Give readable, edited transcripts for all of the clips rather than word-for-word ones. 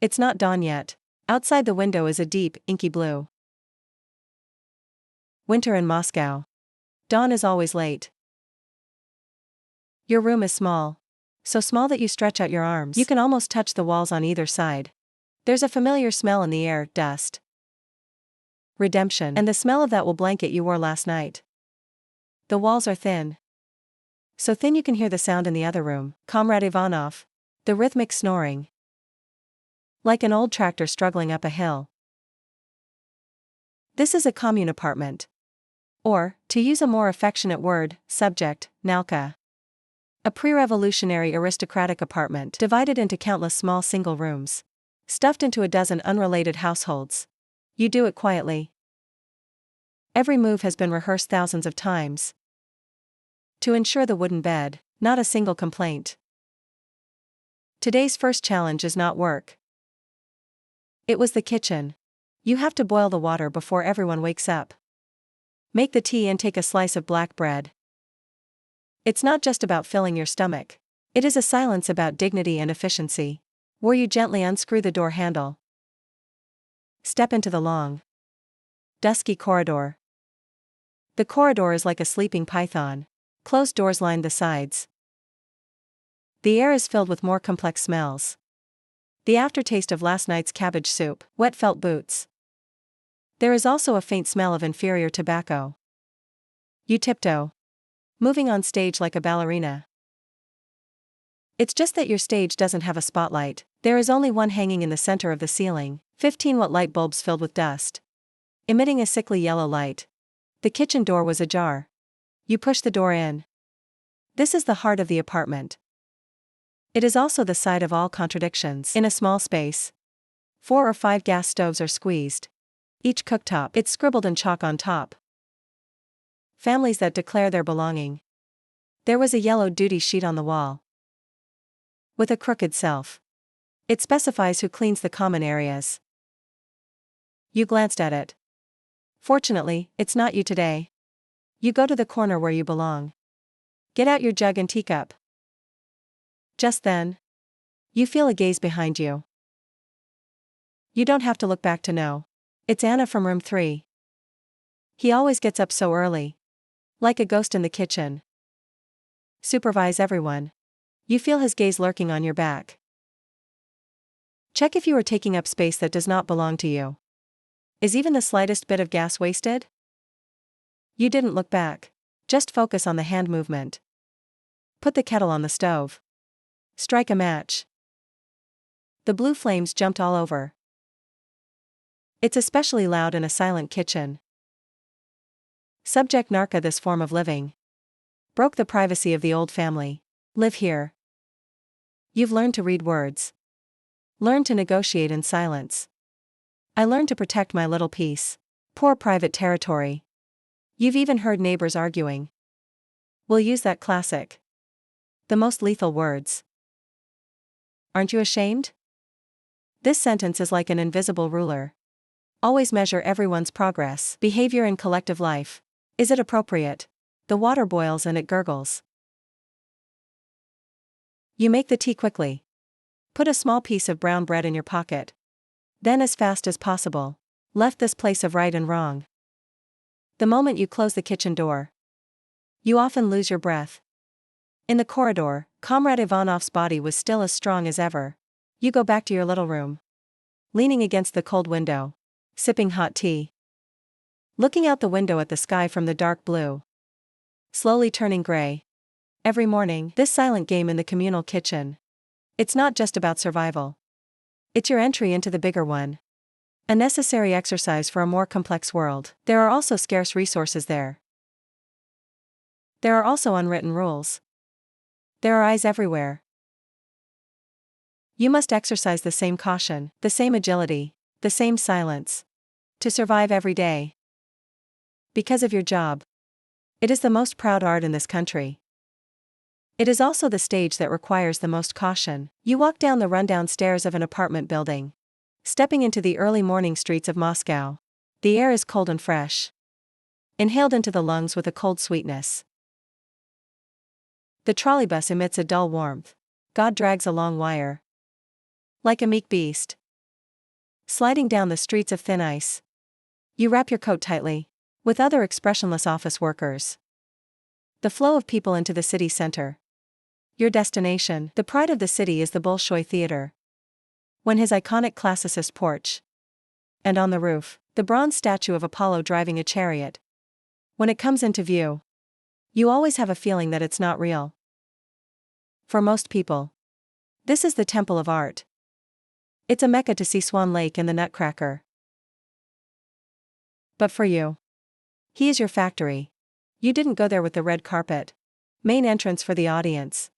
It's not dawn yet. Outside the window is a deep, inky blue. Winter in Moscow. Dawn is always late. Your room is small. So small that you stretch out your arms. You can almost touch the walls on either side. There's a familiar smell in the air, dust. Redemption. And the smell of that wool blanket you wore last night. The walls are thin. So thin you can hear the sound in the other room, Comrade Ivanov. The rhythmic snoring. Like an old tractor struggling up a hill. This is a commune apartment. Or, to use a more affectionate word, subject, Nalka. A pre-revolutionary aristocratic apartment divided into countless small single rooms. Stuffed into a dozen unrelated households. You do it quietly. Every move has been rehearsed thousands of times. To ensure the wooden bed, not a single complaint. Today's first challenge is not work. It was the kitchen. You have to boil the water before everyone wakes up. Make the tea and take a slice of black bread. It's not just about filling your stomach. It is a silence about dignity and efficiency. Where you gently unscrew the door handle. Step into the long, dusky corridor. The corridor is like a sleeping python. Closed doors line the sides. The air is filled with more complex smells. The aftertaste of last night's cabbage soup, wet felt boots. There is also a faint smell of inferior tobacco. You tiptoe. Moving on stage like a ballerina. It's just that your stage doesn't have a spotlight. There is only one hanging in the center of the ceiling, 15-watt light bulbs filled with dust. Emitting a sickly yellow light. The kitchen door was ajar. You push the door in. This is the heart of the apartment. It is also the site of all contradictions. In a small space, 4 or 5 gas stoves are squeezed. Each cooktop, it's scribbled in chalk on top. Families that declare their belonging. There was a yellow duty sheet on the wall. With a crooked self. It specifies who cleans the common areas. You glanced at it. Fortunately, it's not you today. You go to the corner where you belong. Get out your jug and teacup. Just then, you feel a gaze behind you. You don't have to look back to know. It's Anna from room 3. He always gets up so early. Like a ghost in the kitchen. Supervise everyone. You feel his gaze lurking on your back. Check if you are taking up space that does not belong to you. Is even the slightest bit of gas wasted? You didn't look back. Just focus on the hand movement. Put the kettle on the stove. Strike a match. The blue flames jumped all over. It's especially loud in a silent kitchen. Subject Narca. This form of living broke the privacy of the old family. Live here. You've learned to read words. Learn to negotiate in silence. I learned to protect my little peace. Poor private territory. You've even heard neighbors arguing. We'll use that classic. The most lethal words. Aren't you ashamed? This sentence is like an invisible ruler. Always measure everyone's progress, behavior in collective life. Is it appropriate? The water boils and it gurgles. You make the tea quickly. Put a small piece of brown bread in your pocket. Then as fast as possible. Left this place of right and wrong. The moment you close the kitchen door, you often lose your breath. In the corridor, Comrade Ivanov's body was still as strong as ever. You go back to your little room. Leaning against the cold window. Sipping hot tea. Looking out the window at the sky from the dark blue. Slowly turning gray. Every morning, this silent game in the communal kitchen. It's not just about survival. It's your entry into the bigger one. A necessary exercise for a more complex world. There are also scarce resources there. There are also unwritten rules. There are eyes everywhere. You must exercise the same caution, the same agility, the same silence. To survive every day. Because of your job. It is the most proud art in this country. It is also the stage that requires the most caution. You walk down the rundown stairs of an apartment building. Stepping into the early morning streets of Moscow. The air is cold and fresh. Inhaled into the lungs with a cold sweetness. The trolleybus emits a dull warmth. God drags a long wire. Like a meek beast, sliding down the streets of thin ice. You wrap your coat tightly. With other expressionless office workers. The flow of people into the city center. Your destination, the pride of the city, is the Bolshoi Theater. When his iconic classicist porch. And on the roof, the bronze statue of Apollo driving a chariot. When it comes into view, you always have a feeling that it's not real. For most people, this is the temple of art. It's a mecca to see Swan Lake and the Nutcracker. But for you, he is your factory. You didn't go there with the red carpet. Main entrance for the audience.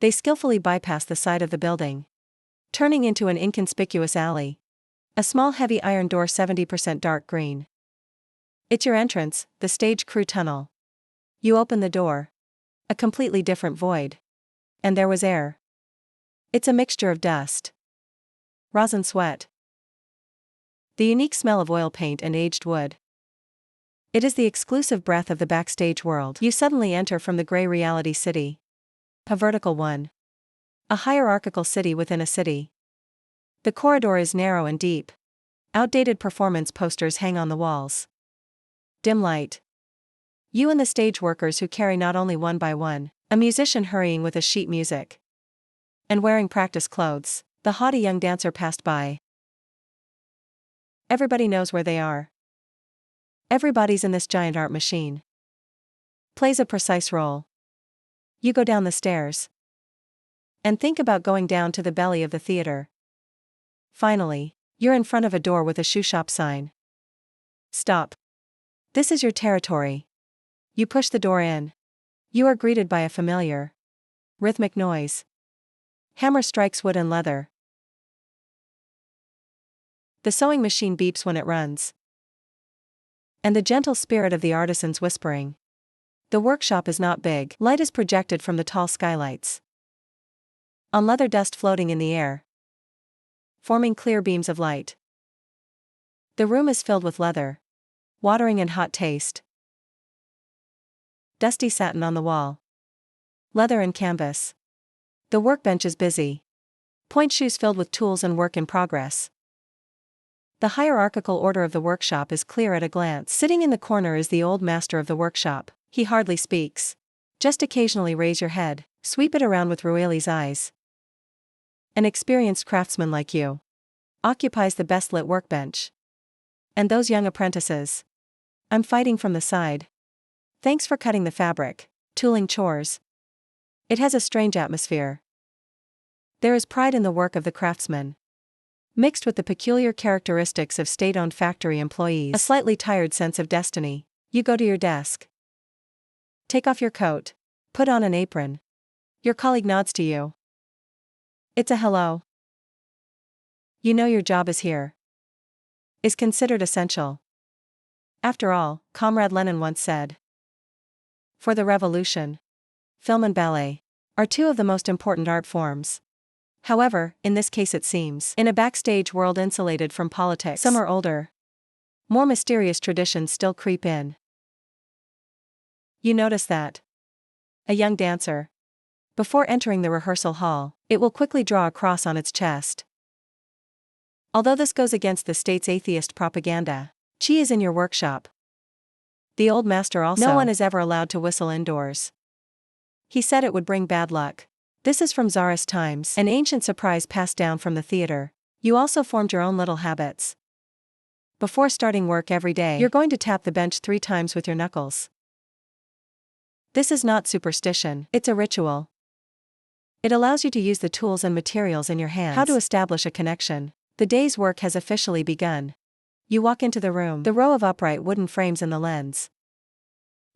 They skillfully bypass the side of the building, turning into an inconspicuous alley. A small heavy iron door 70% dark green. It's your entrance, the stage crew tunnel. You open the door. A completely different void. And there was air. It's a mixture of dust, rosin, sweat. The unique smell of oil paint and aged wood. It is the exclusive breath of the backstage world. You suddenly enter from the gray reality city. A vertical one. A hierarchical city within a city. The corridor is narrow and deep. Outdated performance posters hang on the walls. Dim light. You and the stage workers who carry not only one by one, a musician hurrying with a sheet music. And wearing practice clothes, the haughty young dancer passed by. Everybody knows where they are. Everybody's in this giant art machine. Plays a precise role. You go down the stairs. And think about going down to the belly of the theater. Finally, you're in front of a door with a shoe shop sign. Stop. This is your territory. You push the door in. You are greeted by a familiar, rhythmic noise. Hammer strikes wood and leather. The sewing machine beeps when it runs. And the gentle spirit of the artisans whispering. The workshop is not big. Light is projected from the tall skylights. On leather, dust floating in the air, forming clear beams of light. The room is filled with leather, watering and hot taste. Dusty satin on the wall. Leather and canvas. The workbench is busy. Point shoes filled with tools and work in progress. The hierarchical order of the workshop is clear at a glance. Sitting in the corner is the old master of the workshop. He hardly speaks. Just occasionally raise your head, sweep it around with Rueli's eyes. An experienced craftsman like you occupies the best-lit workbench. And those young apprentices. I'm fighting from the side. Thanks for cutting the fabric, tooling chores. It has a strange atmosphere. There is pride in the work of the craftsman, mixed with the peculiar characteristics of state-owned factory employees. A slightly tired sense of destiny. You go to your desk. Take off your coat. Put on an apron. Your colleague nods to you. It's a hello. You know your job is here. Is considered essential. After all, Comrade Lenin once said. For the revolution, film and ballet are two of the most important art forms. However, in this case it seems, in a backstage world insulated from politics, some are older. More mysterious traditions still creep in. You notice that. A young dancer. Before entering the rehearsal hall, it will quickly draw a cross on its chest. Although this goes against the state's atheist propaganda, Chi is in your workshop. The old master also. No one is ever allowed to whistle indoors. He said it would bring bad luck. This is from Tsarist times, an ancient surprise passed down from the theater. You also formed your own little habits. Before starting work every day, you're going to tap the bench 3 times with your knuckles. This is not superstition, it's a ritual. It allows you to use the tools and materials in your hands. How to establish a connection. The day's work has officially begun. You walk into the room, the row of upright wooden frames in the lens.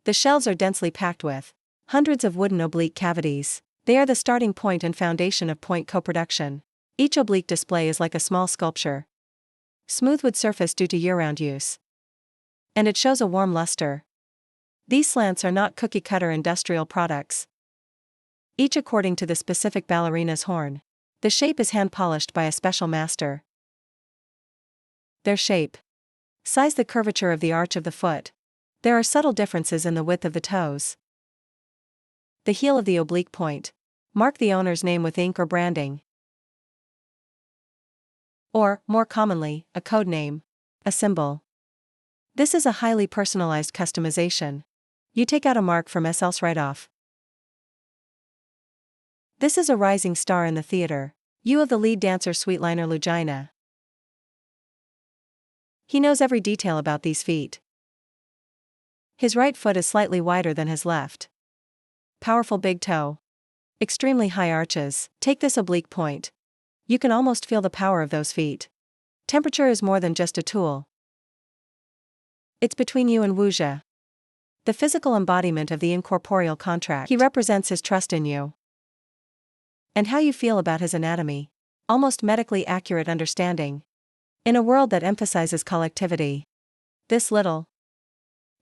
The shelves are densely packed with hundreds of wooden oblique cavities. They are the starting point and foundation of point co-production. Each oblique display is like a small sculpture. Smooth wood surface due to year-round use. And it shows a warm luster. These slants are not cookie-cutter industrial products. Each according to the specific ballerina's horn. The shape is hand-polished by a special master. Their shape. Size, the curvature of the arch of the foot. There are subtle differences in the width of the toes. The heel of the oblique point. Mark the owner's name with ink or branding. or, more commonly, a code name, a symbol. This is a highly personalized customization. You take out a mark from SL's right off. This is a rising star in the theater. You of the lead dancer Sweetliner Lugina. He knows every detail about these feet. His right foot is slightly wider than his left. Powerful big toe. Extremely high arches. Take this oblique point. You can almost feel the power of those feet. Temperature is more than just a tool. It's between you and Wuxia, the physical embodiment of the incorporeal contract. He represents his trust in you. And how you feel about his anatomy. Almost medically accurate understanding. In a world that emphasizes collectivity. This little,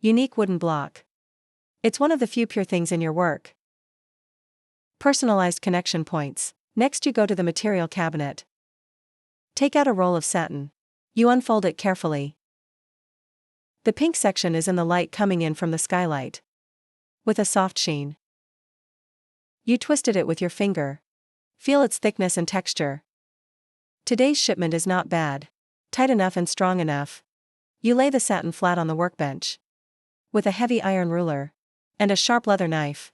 unique wooden block. It's one of the few pure things in your work. Personalized connection points. Next you go to the material cabinet. Take out a roll of satin. You unfold it carefully. The pink section is in the light coming in from the skylight. With a soft sheen. You twisted it with your finger. Feel its thickness and texture. Today's shipment is not bad. Tight enough and strong enough. You lay the satin flat on the workbench. With a heavy iron ruler. And a sharp leather knife.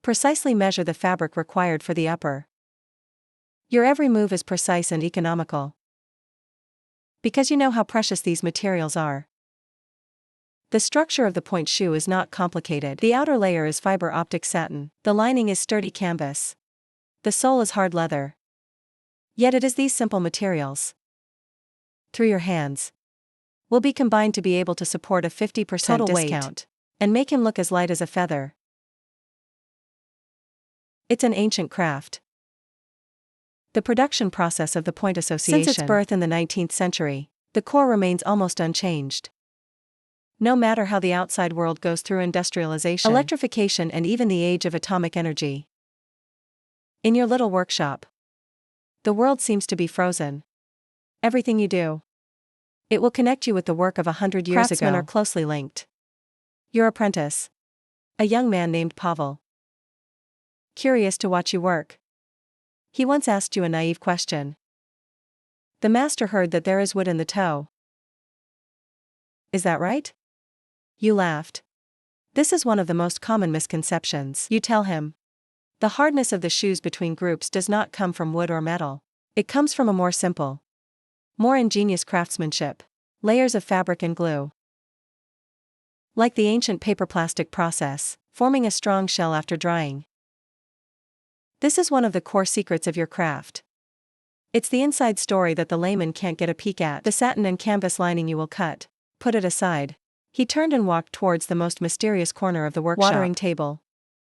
Precisely measure the fabric required for the upper. Your every move is precise and economical. Because you know how precious these materials are. The structure of the point shoe is not complicated. The outer layer is fiber optic satin. The lining is sturdy canvas. The sole is hard leather. Yet it is these simple materials. Through your hands. Will be combined to be able to support a 50% Total discount. And make him look as light as a feather. It's an ancient craft. The production process of the Point Association. Since its birth in the 19th century, the core remains almost unchanged. No matter how the outside world goes through industrialization, electrification, and even the age of atomic energy. In your little workshop, the world seems to be frozen. Everything you do, it will connect you with the work of 100 years ago. Craftsmen are closely linked. Your apprentice, a young man named Pavel. Curious to watch you work. He once asked you a naive question. The master heard that there is wood in the toe. Is that right? You laughed. This is one of the most common misconceptions. You tell him. The hardness of the shoes between groups does not come from wood or metal. It comes from a more simple, more ingenious craftsmanship. Layers of fabric and glue. Like the ancient paper plastic process, forming a strong shell after drying. This is one of the core secrets of your craft. It's the inside story that the layman can't get a peek at. The satin and canvas lining you will cut. Put it aside. He turned and walked towards the most mysterious corner of the workshop. Watering table.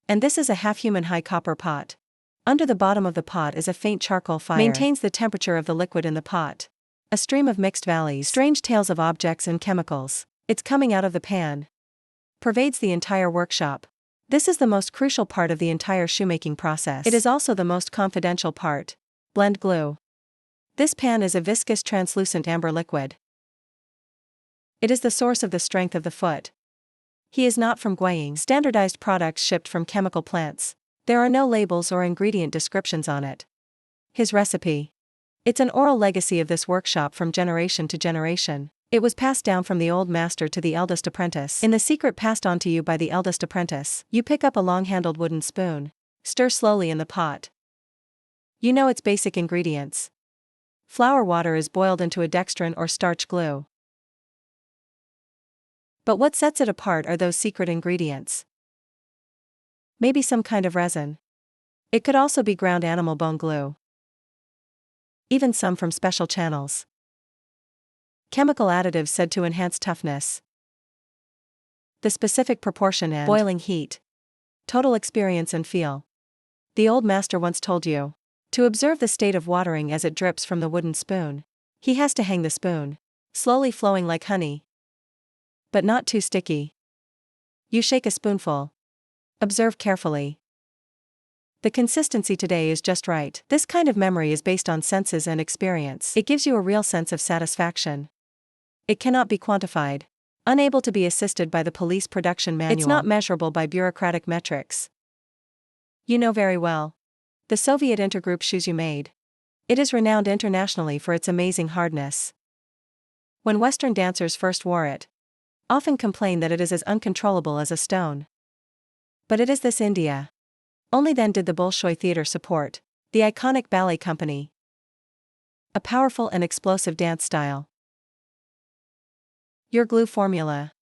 And this is a half-human high copper pot. Under the bottom of the pot is a faint charcoal fire. Maintains the temperature of the liquid in the pot. A stream of mixed valleys. Strange tales of objects and chemicals. It's coming out of the pan. Pervades the entire workshop. This is the most crucial part of the entire shoemaking process. It is also the most confidential part. Blend glue. This pan is a viscous translucent amber liquid. It is the source of the strength of the foot. He is not from Guiying. Standardized products shipped from chemical plants. There are no labels or ingredient descriptions on it. His recipe. It's an oral legacy of this workshop from generation to generation. It was passed down from the old master to the eldest apprentice. In the secret passed on to you by the eldest apprentice, you pick up a long-handled wooden spoon. Stir slowly in the pot. You know its basic ingredients. Flour water is boiled into a dextrin or starch glue. But what sets it apart are those secret ingredients. Maybe some kind of resin. It could also be ground animal bone glue. Even some from special channels. Chemical additives said to enhance toughness. The specific proportion and boiling heat. Total experience and feel. The old master once told you to observe the state of watering as it drips from the wooden spoon. He has to hang the spoon, slowly flowing like honey. But not too sticky. You shake a spoonful. Observe carefully. The consistency today is just right. This kind of memory is based on senses and experience. It gives you a real sense of satisfaction. It cannot be quantified. Unable to be assisted by the police production manual. It's not measurable by bureaucratic metrics. You know very well. The Soviet intergroup shoes you made. It is renowned internationally for its amazing hardness. When Western dancers first wore it, often complained that it is as uncontrollable as a stone. But it is this India. Only then did the Bolshoi Theatre support the iconic ballet company. A powerful and explosive dance style. Your glue formula.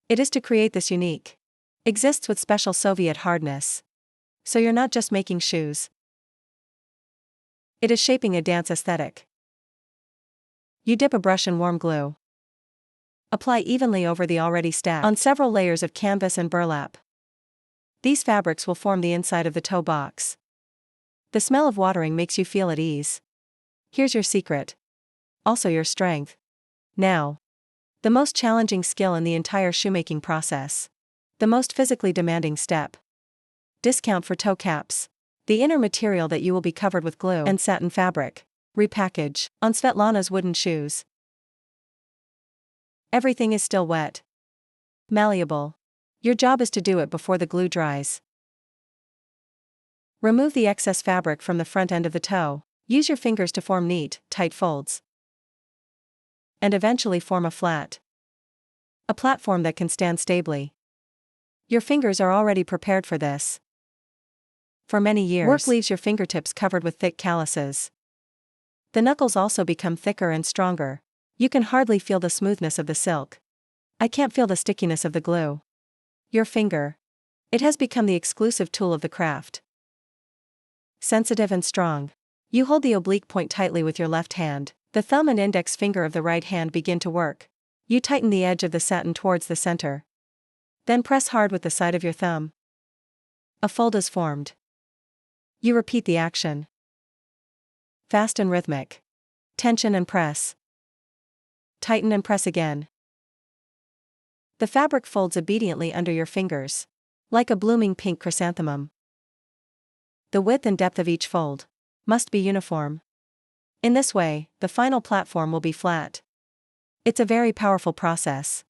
It is to create this unique. Exists with special Soviet hardness. So you're not just making shoes. It is shaping a dance aesthetic. You dip a brush in warm glue. Apply evenly over the already stacked on several layers of canvas and burlap. These fabrics will form the inside of the toe box. The smell of watering makes you feel at ease. Here's your secret. Also your strength. Now, the most challenging skill in the entire shoemaking process. The most physically demanding step. Discount for toe caps. The inner material that you will be covered with glue and satin fabric. Repackage on Svetlana's wooden shoes. Everything is still wet. Malleable. Your job is to do it before the glue dries. Remove the excess fabric from the front end of the toe. Use your fingers to form neat, tight folds. And eventually form a platform that can stand stably. Your fingers are already prepared for this. For many years, work leaves your fingertips covered with thick calluses. The knuckles also become thicker and stronger. You can hardly feel the smoothness of the silk. I can't feel the stickiness of the glue. Your finger. It has become the exclusive tool of the craft. Sensitive and strong. You hold the oblique point tightly with your left hand. The thumb and index finger of the right hand begin to work. You tighten the edge of the satin towards the center. Then press hard with the side of your thumb. A fold is formed. You repeat the action. Fast and rhythmic. Tension and press. Tighten and press again. The fabric folds obediently under your fingers. Like a blooming pink chrysanthemum. The width and depth of each fold must be uniform. In this way, the final platform will be flat. It's a very powerful process.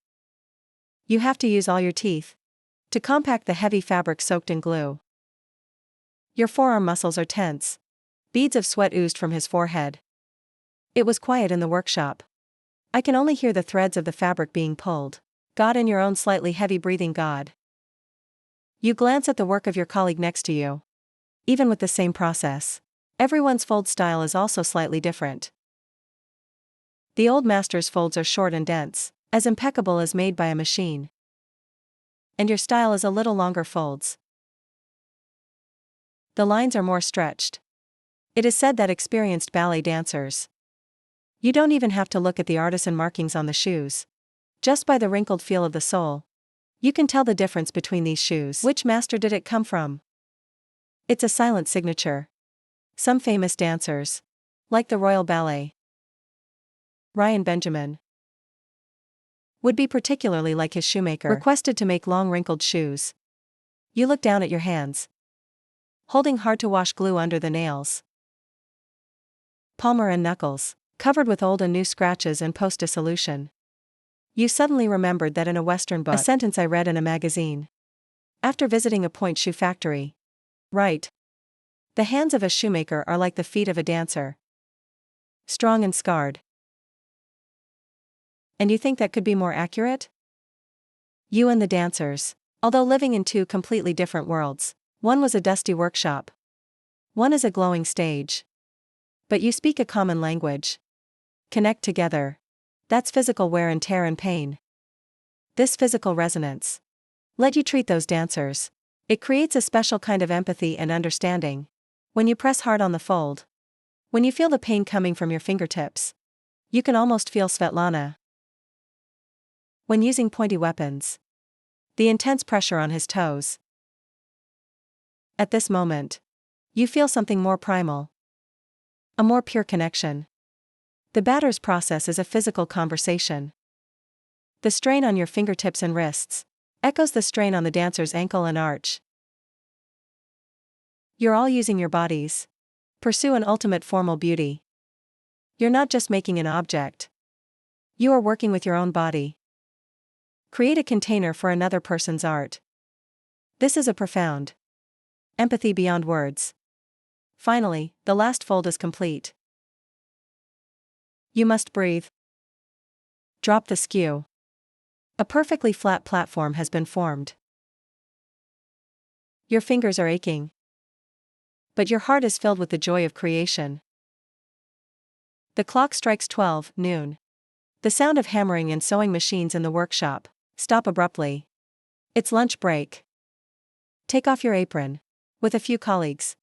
You have to use all your teeth to compact the heavy fabric soaked in glue. Your forearm muscles are tense. Beads of sweat oozed from his forehead. It was quiet in the workshop. I can only hear the threads of the fabric being pulled. God and your own slightly heavy breathing God. You glance at the work of your colleague next to you. Even with the same process, everyone's fold style is also slightly different. The old master's folds are short and dense, as impeccable as made by a machine. And your style is a little longer folds. The lines are more stretched. It is said that experienced ballet dancers. You don't even have to look at the artisan markings on the shoes. Just by the wrinkled feel of the sole. You can tell the difference between these shoes. Which master did it come from? It's a silent signature. Some famous dancers, like the Royal Ballet, Ryan Benjamin, would be particularly like his shoemaker, requested to make long wrinkled shoes. You look down at your hands, holding hard to wash glue under the nails. Palmar and knuckles, covered with old and new scratches and post-dissolution. You suddenly remembered that in a Western book, a sentence I read in a magazine. After visiting a point shoe factory. Right. The hands of a shoemaker are like the feet of a dancer. Strong and scarred. And you think that could be more accurate? You and the dancers, although living in two completely different worlds, one was a dusty workshop. One is a glowing stage. But you speak a common language. Connect together. That's physical wear and tear and pain. This physical resonance. Let you treat those dancers. It creates a special kind of empathy and understanding. When you press hard on the fold. When you feel the pain coming from your fingertips. You can almost feel Svetlana. When using pointy weapons. The intense pressure on his toes. At this moment. You feel something more primal. A more pure connection. The batter's process is a physical conversation. The strain on your fingertips and wrists echoes the strain on the dancer's ankle and arch. You're all using your bodies. Pursue an ultimate formal beauty. You're not just making an object. You are working with your own body. Create a container for another person's art. This is a profound empathy beyond words. Finally, the last fold is complete. You must breathe. Drop the skew. A perfectly flat platform has been formed. Your fingers are aching. But your heart is filled with the joy of creation. The clock strikes 12 noon. The sound of hammering and sewing machines in the workshop stop abruptly. It's lunch break. Take off your apron. With a few colleagues.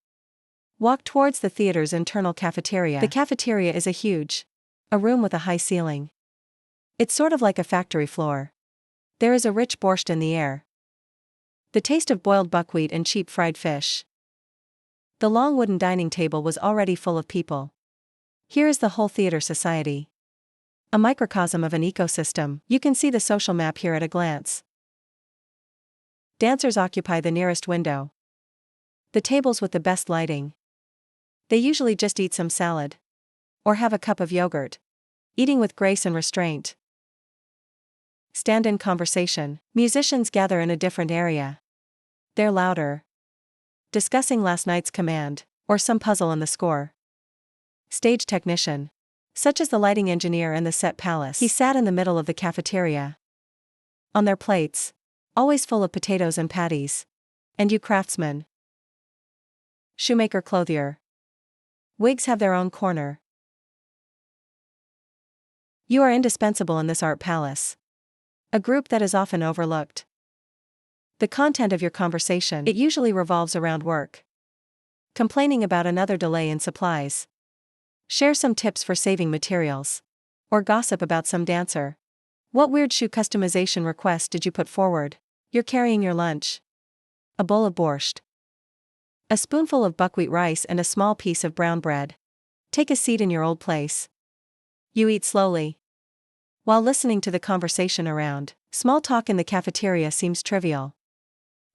Walk towards the theater's internal cafeteria. The cafeteria is a room with a high ceiling. It's sort of like a factory floor. There is a rich borscht in the air. The taste of boiled buckwheat and cheap fried fish. The long wooden dining table was already full of people. Here is the whole theater society. A microcosm of an ecosystem. You can see the social map here at a glance. Dancers occupy the nearest window. The tables with the best lighting. They usually just eat some salad. Or have a cup of yogurt. Eating with grace and restraint. Stand-in conversation. Musicians gather in a different area. They're louder. Discussing last night's command, or some puzzle in the score. Stage technician. Such as the lighting engineer and the set palette. He sat in the middle of the cafeteria. On their plates, always full of potatoes and patties. And you craftsmen. Shoemaker clothier. Wigs have their own corner. You are indispensable in this art palace. A group that is often overlooked. The content of your conversation, it usually revolves around work. Complaining about another delay in supplies. Share some tips for saving materials. Or gossip about some dancer. What weird shoe customization request did you put forward? You're carrying your lunch. A bowl of borscht. A spoonful of buckwheat rice and a small piece of brown bread. Take a seat in your old place. You eat slowly. While listening to the conversation around, small talk in the cafeteria seems trivial.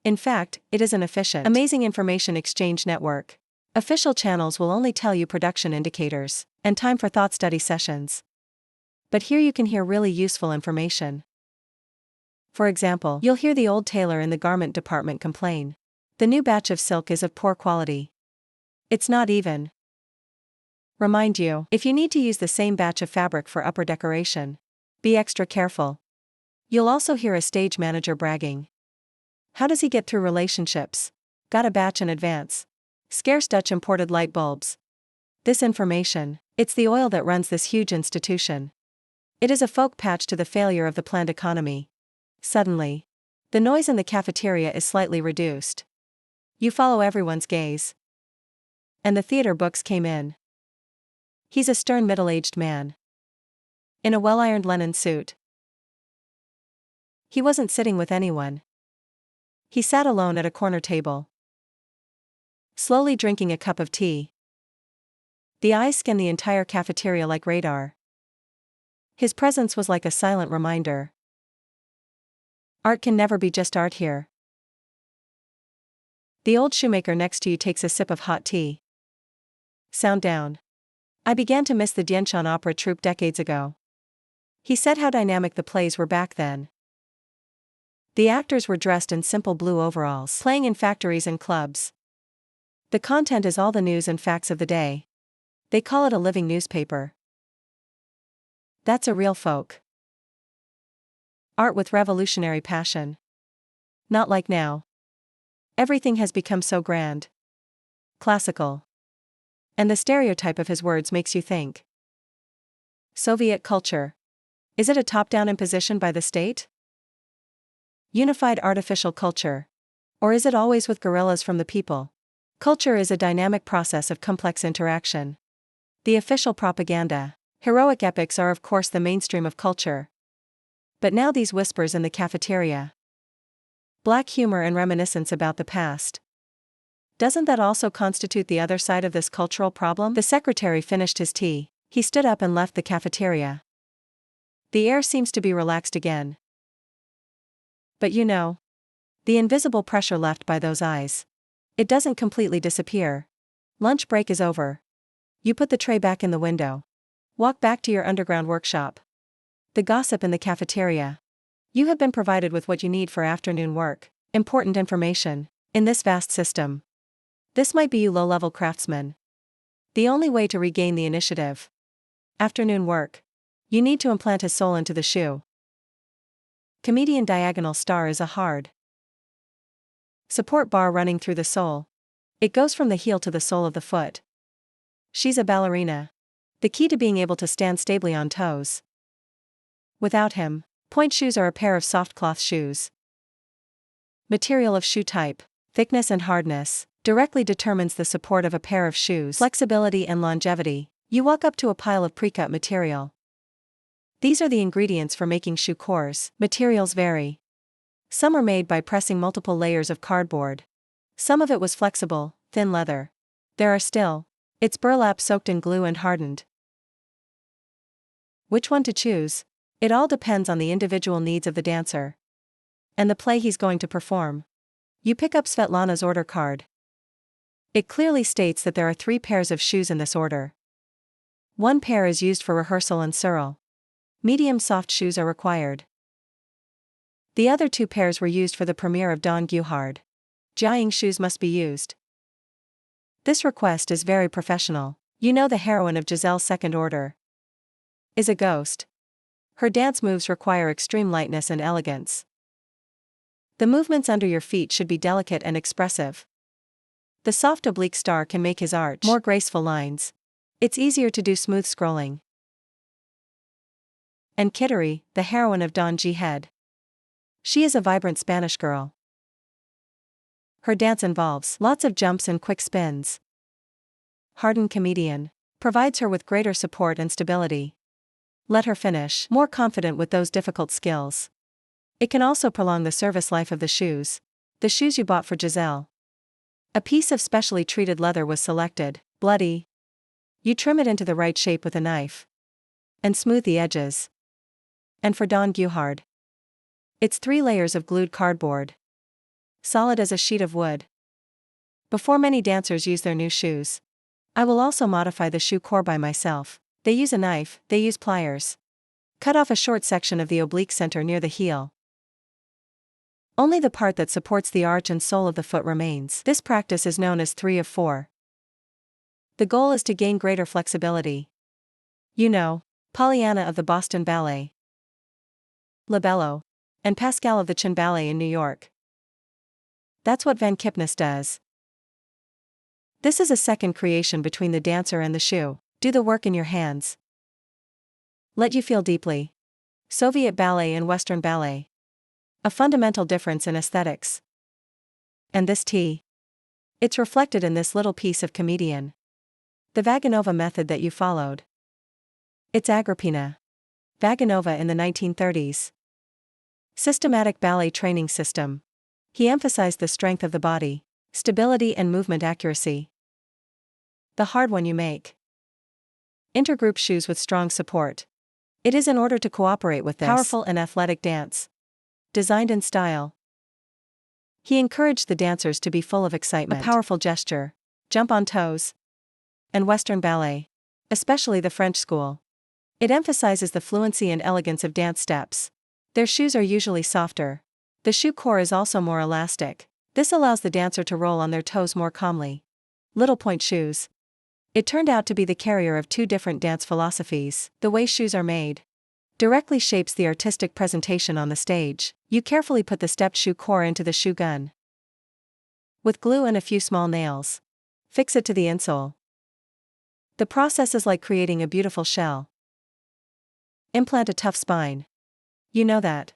In fact, it is an efficient, amazing information exchange network. Official channels will only tell you production indicators, and time for thought study sessions. But here you can hear really useful information. For example, you'll hear the old tailor in the garment department complain. The new batch of silk is of poor quality. It's not even. Remind you, if you need to use the same batch of fabric for upper decoration, be extra careful. You'll also hear a stage manager bragging. How does he get through relationships? Got a batch in advance. Scarce Dutch imported light bulbs. This information, it's the oil that runs this huge institution. It is a folk patch to the failure of the planned economy. Suddenly, the noise in the cafeteria is slightly reduced. You follow everyone's gaze. And the theater books came in. He's a stern middle-aged man. In a well-ironed linen suit. He wasn't sitting with anyone. He sat alone at a corner table. Slowly drinking a cup of tea. The eyes scan the entire cafeteria like radar. His presence was like a silent reminder. Art can never be just art here. The old shoemaker next to you takes a sip of hot tea. Sound down. I began to miss the Dienshan opera troupe decades ago. He said how dynamic the plays were back then. The actors were dressed in simple blue overalls, playing in factories and clubs. The content is all the news and facts of the day. They call it a living newspaper. That's a real folk. Art with revolutionary passion. Not like now. Everything has become so grand. Classical. And the stereotype of his words makes you think. Soviet culture. Is it a top-down imposition by the state? Unified artificial culture. Or is it always with guerrillas from the people? Culture is a dynamic process of complex interaction. The official propaganda, heroic epics are of course the mainstream of culture. But now these whispers in the cafeteria. Black humor and reminiscence about the past. Doesn't that also constitute the other side of this cultural problem? The secretary finished his tea. He stood up and left the cafeteria. The air seems to be relaxed again. But you know, the invisible pressure left by those eyes. It doesn't completely disappear. Lunch break is over. You put the tray back in the window. Walk back to your underground workshop. The gossip in the cafeteria. You have been provided with what you need for afternoon work, important information, in this vast system. This might be you low-level craftsmen. The only way to regain the initiative. Afternoon work. You need to implant his soul into the shoe. Comedian diagonal star is a hard support bar running through the sole. It goes from the heel to the sole of the foot. She's a ballerina. The key to being able to stand stably on toes. Without him, point shoes are a pair of soft cloth shoes. Material of shoe type, thickness and hardness, directly determines the support of a pair of shoes. Flexibility and longevity. You walk up to a pile of pre-cut material. These are the ingredients for making shoe cores. Materials vary. Some are made by pressing multiple layers of cardboard. Some of it was flexible, thin leather. There are still. It's burlap soaked in glue and hardened. Which one to choose? It all depends on the individual needs of the dancer and the play he's going to perform. You pick up Svetlana's order card. It clearly states that there are 3 pairs of shoes in this order. 1 pair is used for rehearsal and surreal. Medium soft shoes are required. The other 2 pairs were used for the premiere of Don Guhard. Jiang shoes must be used. This request is very professional. You know the heroine of Giselle's second order is a ghost. Her dance moves require extreme lightness and elegance. The movements under your feet should be delicate and expressive. The soft oblique star can make his arch more graceful lines. It's easier to do smooth scrolling. And Kittery, the heroine of Don Jihad. She is a vibrant Spanish girl. Her dance involves lots of jumps and quick spins. Hardened comedian provides her with greater support and stability. Let her finish more confident with those difficult skills. It can also prolong the service life of the shoes. The shoes you bought for Giselle. A piece of specially treated leather was selected, bloody. You trim it into the right shape with a knife. And smooth the edges. And for Don Guhard. It's 3 layers of glued cardboard. Solid as a sheet of wood. Before many dancers use their new shoes, I will also modify the shoe core by myself. They use a knife, they use pliers. Cut off a short section of the oblique center near the heel. Only the part that supports the arch and sole of the foot remains. This practice is known as 3 of 4. The goal is to gain greater flexibility. You know, Pollyanna of the Boston Ballet, Labello, and Pascal of the Chin Ballet in New York. That's what Van Kipnis does. This is a second creation between the dancer and the shoe. Do the work in your hands. Let you feel deeply. Soviet ballet and Western ballet. A fundamental difference in aesthetics. And this tea. It's reflected in this little piece of comedian. The Vaganova method that you followed. It's Agrippina Vaganova in the 1930s. Systematic ballet training system. He emphasized the strength of the body, stability and movement accuracy. The hard one you make. Intergroup shoes with strong support. It is in order to cooperate with this powerful and athletic dance. Designed in style. He encouraged the dancers to be full of excitement. A powerful gesture. Jump on toes. And Western ballet. Especially the French school. It emphasizes the fluency and elegance of dance steps. Their shoes are usually softer. The shoe core is also more elastic. This allows the dancer to roll on their toes more calmly. Little point shoes. It turned out to be the carrier of 2 different dance philosophies. The way shoes are made directly shapes the artistic presentation on the stage. You carefully put the stepped shoe core into the shoe gun. With glue and a few small nails. Fix it to the insole. The process is like creating a beautiful shell. Implant a tough spine. You know that.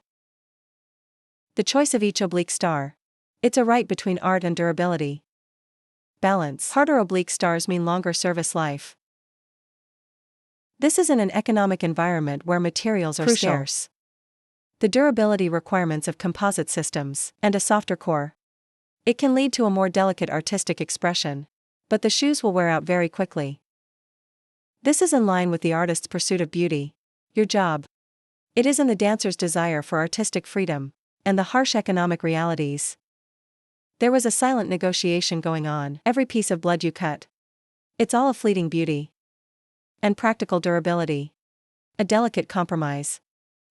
The choice of each oblique star. It's a right between art and durability. Balance. Harder oblique stars mean longer service life. This is in an economic environment where materials are scarce. The durability requirements of composite systems, and a softer core. It can lead to a more delicate artistic expression, but the shoes will wear out very quickly. This is in line with the artist's pursuit of beauty. Your job. It is in the dancer's desire for artistic freedom, and the harsh economic realities. There was a silent negotiation going on. Every piece of blood you cut. It's all a fleeting beauty. And practical durability. A delicate compromise.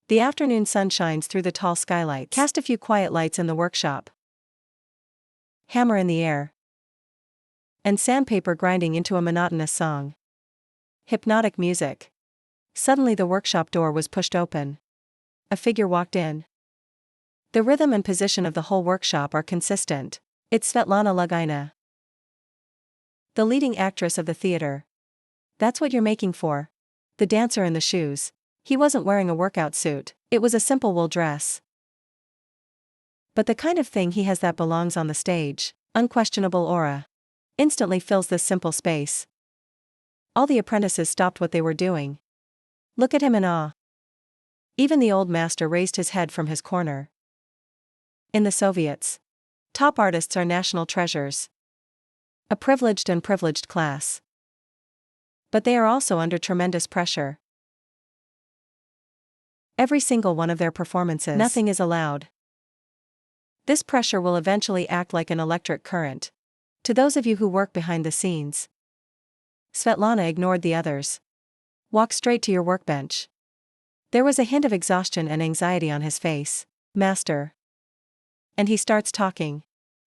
The afternoon sun shines through the tall skylights. Cast a few quiet lights in the workshop. Hammer in the air. And sandpaper grinding into a monotonous song. Hypnotic music. Suddenly the workshop door was pushed open. A figure walked in. The rhythm and position of the whole workshop are consistent. It's Svetlana Lugina, the leading actress of the theater. That's what you're making for. The dancer in the shoes. He wasn't wearing a workout suit, it was a simple wool dress. But the kind of thing he has that belongs on the stage, unquestionable aura. Instantly fills this simple space. All the apprentices stopped what they were doing. Look at him in awe. Even the old master raised his head from his corner. In the Soviets, top artists are national treasures. A privileged and privileged class. But they are also under tremendous pressure. Every single one of their performances, nothing is allowed. This pressure will eventually act like an electric current. To those of you who work behind the scenes. Svetlana ignored the others. Walk straight to your workbench. There was a hint of exhaustion and anxiety on his face. Master. And he starts talking.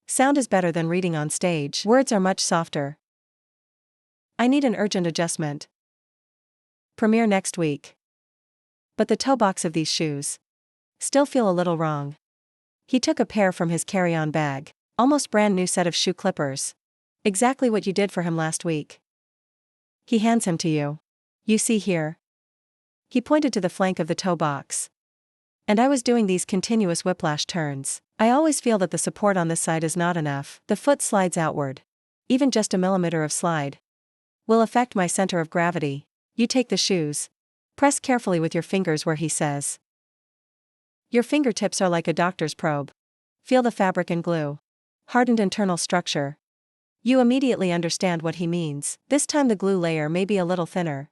Sound is better than reading on stage. Words are much softer. I need an urgent adjustment. Premiere next week. But the toe box of these shoes still feel a little wrong. He took a pair from his carry-on bag. Almost brand new set of shoe clippers. Exactly what you did for him last week. He hands him to you. You see here. He pointed to the flank of the toe box. And I was doing these continuous whiplash turns. I always feel that the support on this side is not enough. The foot slides outward. Even just a millimeter of slide will affect my center of gravity. You take the shoes. Press carefully with your fingers where he says. Your fingertips are like a doctor's probe. Feel the fabric and glue. Hardened internal structure. You immediately understand what he means. This time the glue layer may be a little thinner.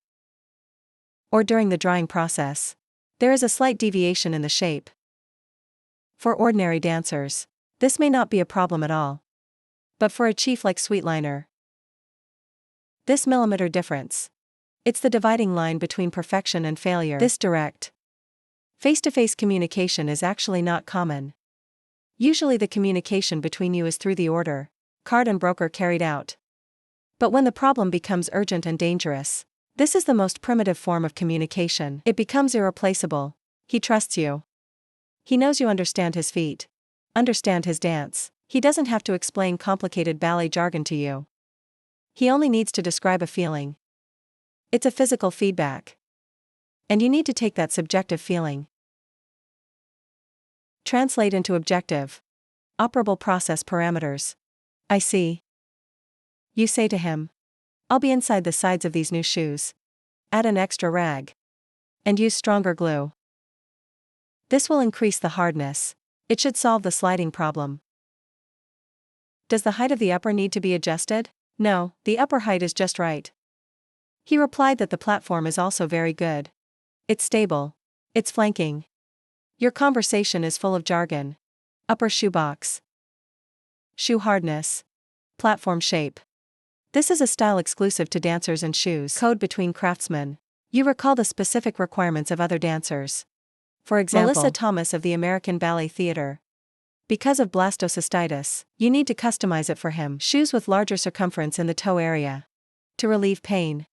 Or during the drying process. There is a slight deviation in the shape. For ordinary dancers, this may not be a problem at all. But for a chief like Sweetliner, this millimeter difference. It's the dividing line between perfection and failure. This direct, face-to-face communication is actually not common. Usually the communication between you is through the order, card and broker carried out. But when the problem becomes urgent and dangerous, this is the most primitive form of communication. It becomes irreplaceable. He trusts you. He knows you understand his feet. Understand his dance. He doesn't have to explain complicated ballet jargon to you. He only needs to describe a feeling. It's a physical feedback. And you need to take that subjective feeling. Translate into objective, operable process parameters. I see. You say to him. I'll be inside the sides of these new shoes. Add an extra rag. And use stronger glue. This will increase the hardness. It should solve the sliding problem. Does the height of the upper need to be adjusted? No, the upper height is just right. He replied that the platform is also very good. It's stable. It's flanking. Your conversation is full of jargon. Upper shoebox. Shoe hardness. Platform shape. This is a style exclusive to dancers and shoes. Code between craftsmen. You recall the specific requirements of other dancers. For example, Melissa Thomas of the American Ballet Theater. Because of blastocystitis, you need to customize it for him. Shoes with larger circumference in the toe area. To relieve pain.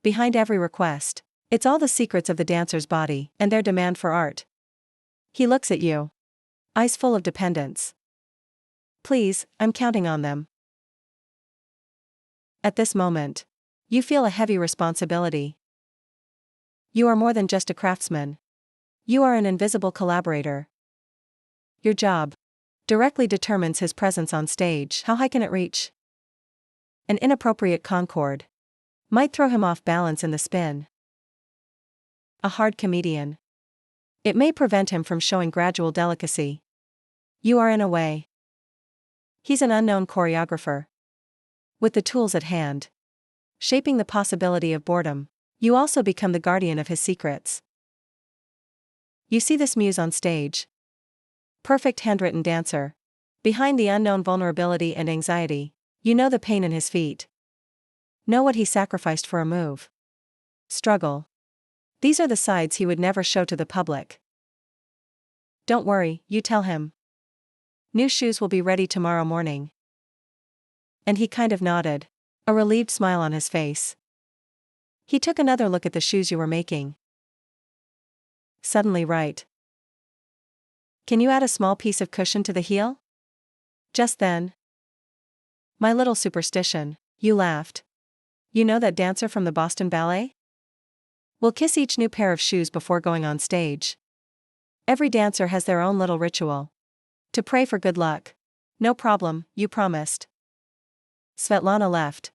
Behind every request, it's all the secrets of the dancer's body and their demand for art. He looks at you. Eyes full of dependence. Please, I'm counting on them. At this moment, you feel a heavy responsibility. You are more than just a craftsman. You are an invisible collaborator. Your job directly determines his presence on stage. How high can it reach? An inappropriate concord might throw him off balance in the spin. A hard comedian. It may prevent him from showing gradual delicacy. You are in a way. He's an unknown choreographer. With the tools at hand. Shaping the possibility of boredom. You also become the guardian of his secrets. You see this muse on stage. Perfect handwritten dancer. Behind the unknown vulnerability and anxiety, you know the pain in his feet. Know what he sacrificed for a move. Struggle. These are the sides he would never show to the public. Don't worry, you tell him. New shoes will be ready tomorrow morning. And he kind of nodded. A relieved smile on his face. He took another look at the shoes you were making. suddenly right. Can you add a small piece of cushion to the heel? Just then. My little superstition, you laughed. You know that dancer from the Boston Ballet? We'll kiss each new pair of shoes before going on stage. Every dancer has their own little ritual. To pray for good luck. No problem, you promised. Svetlana left.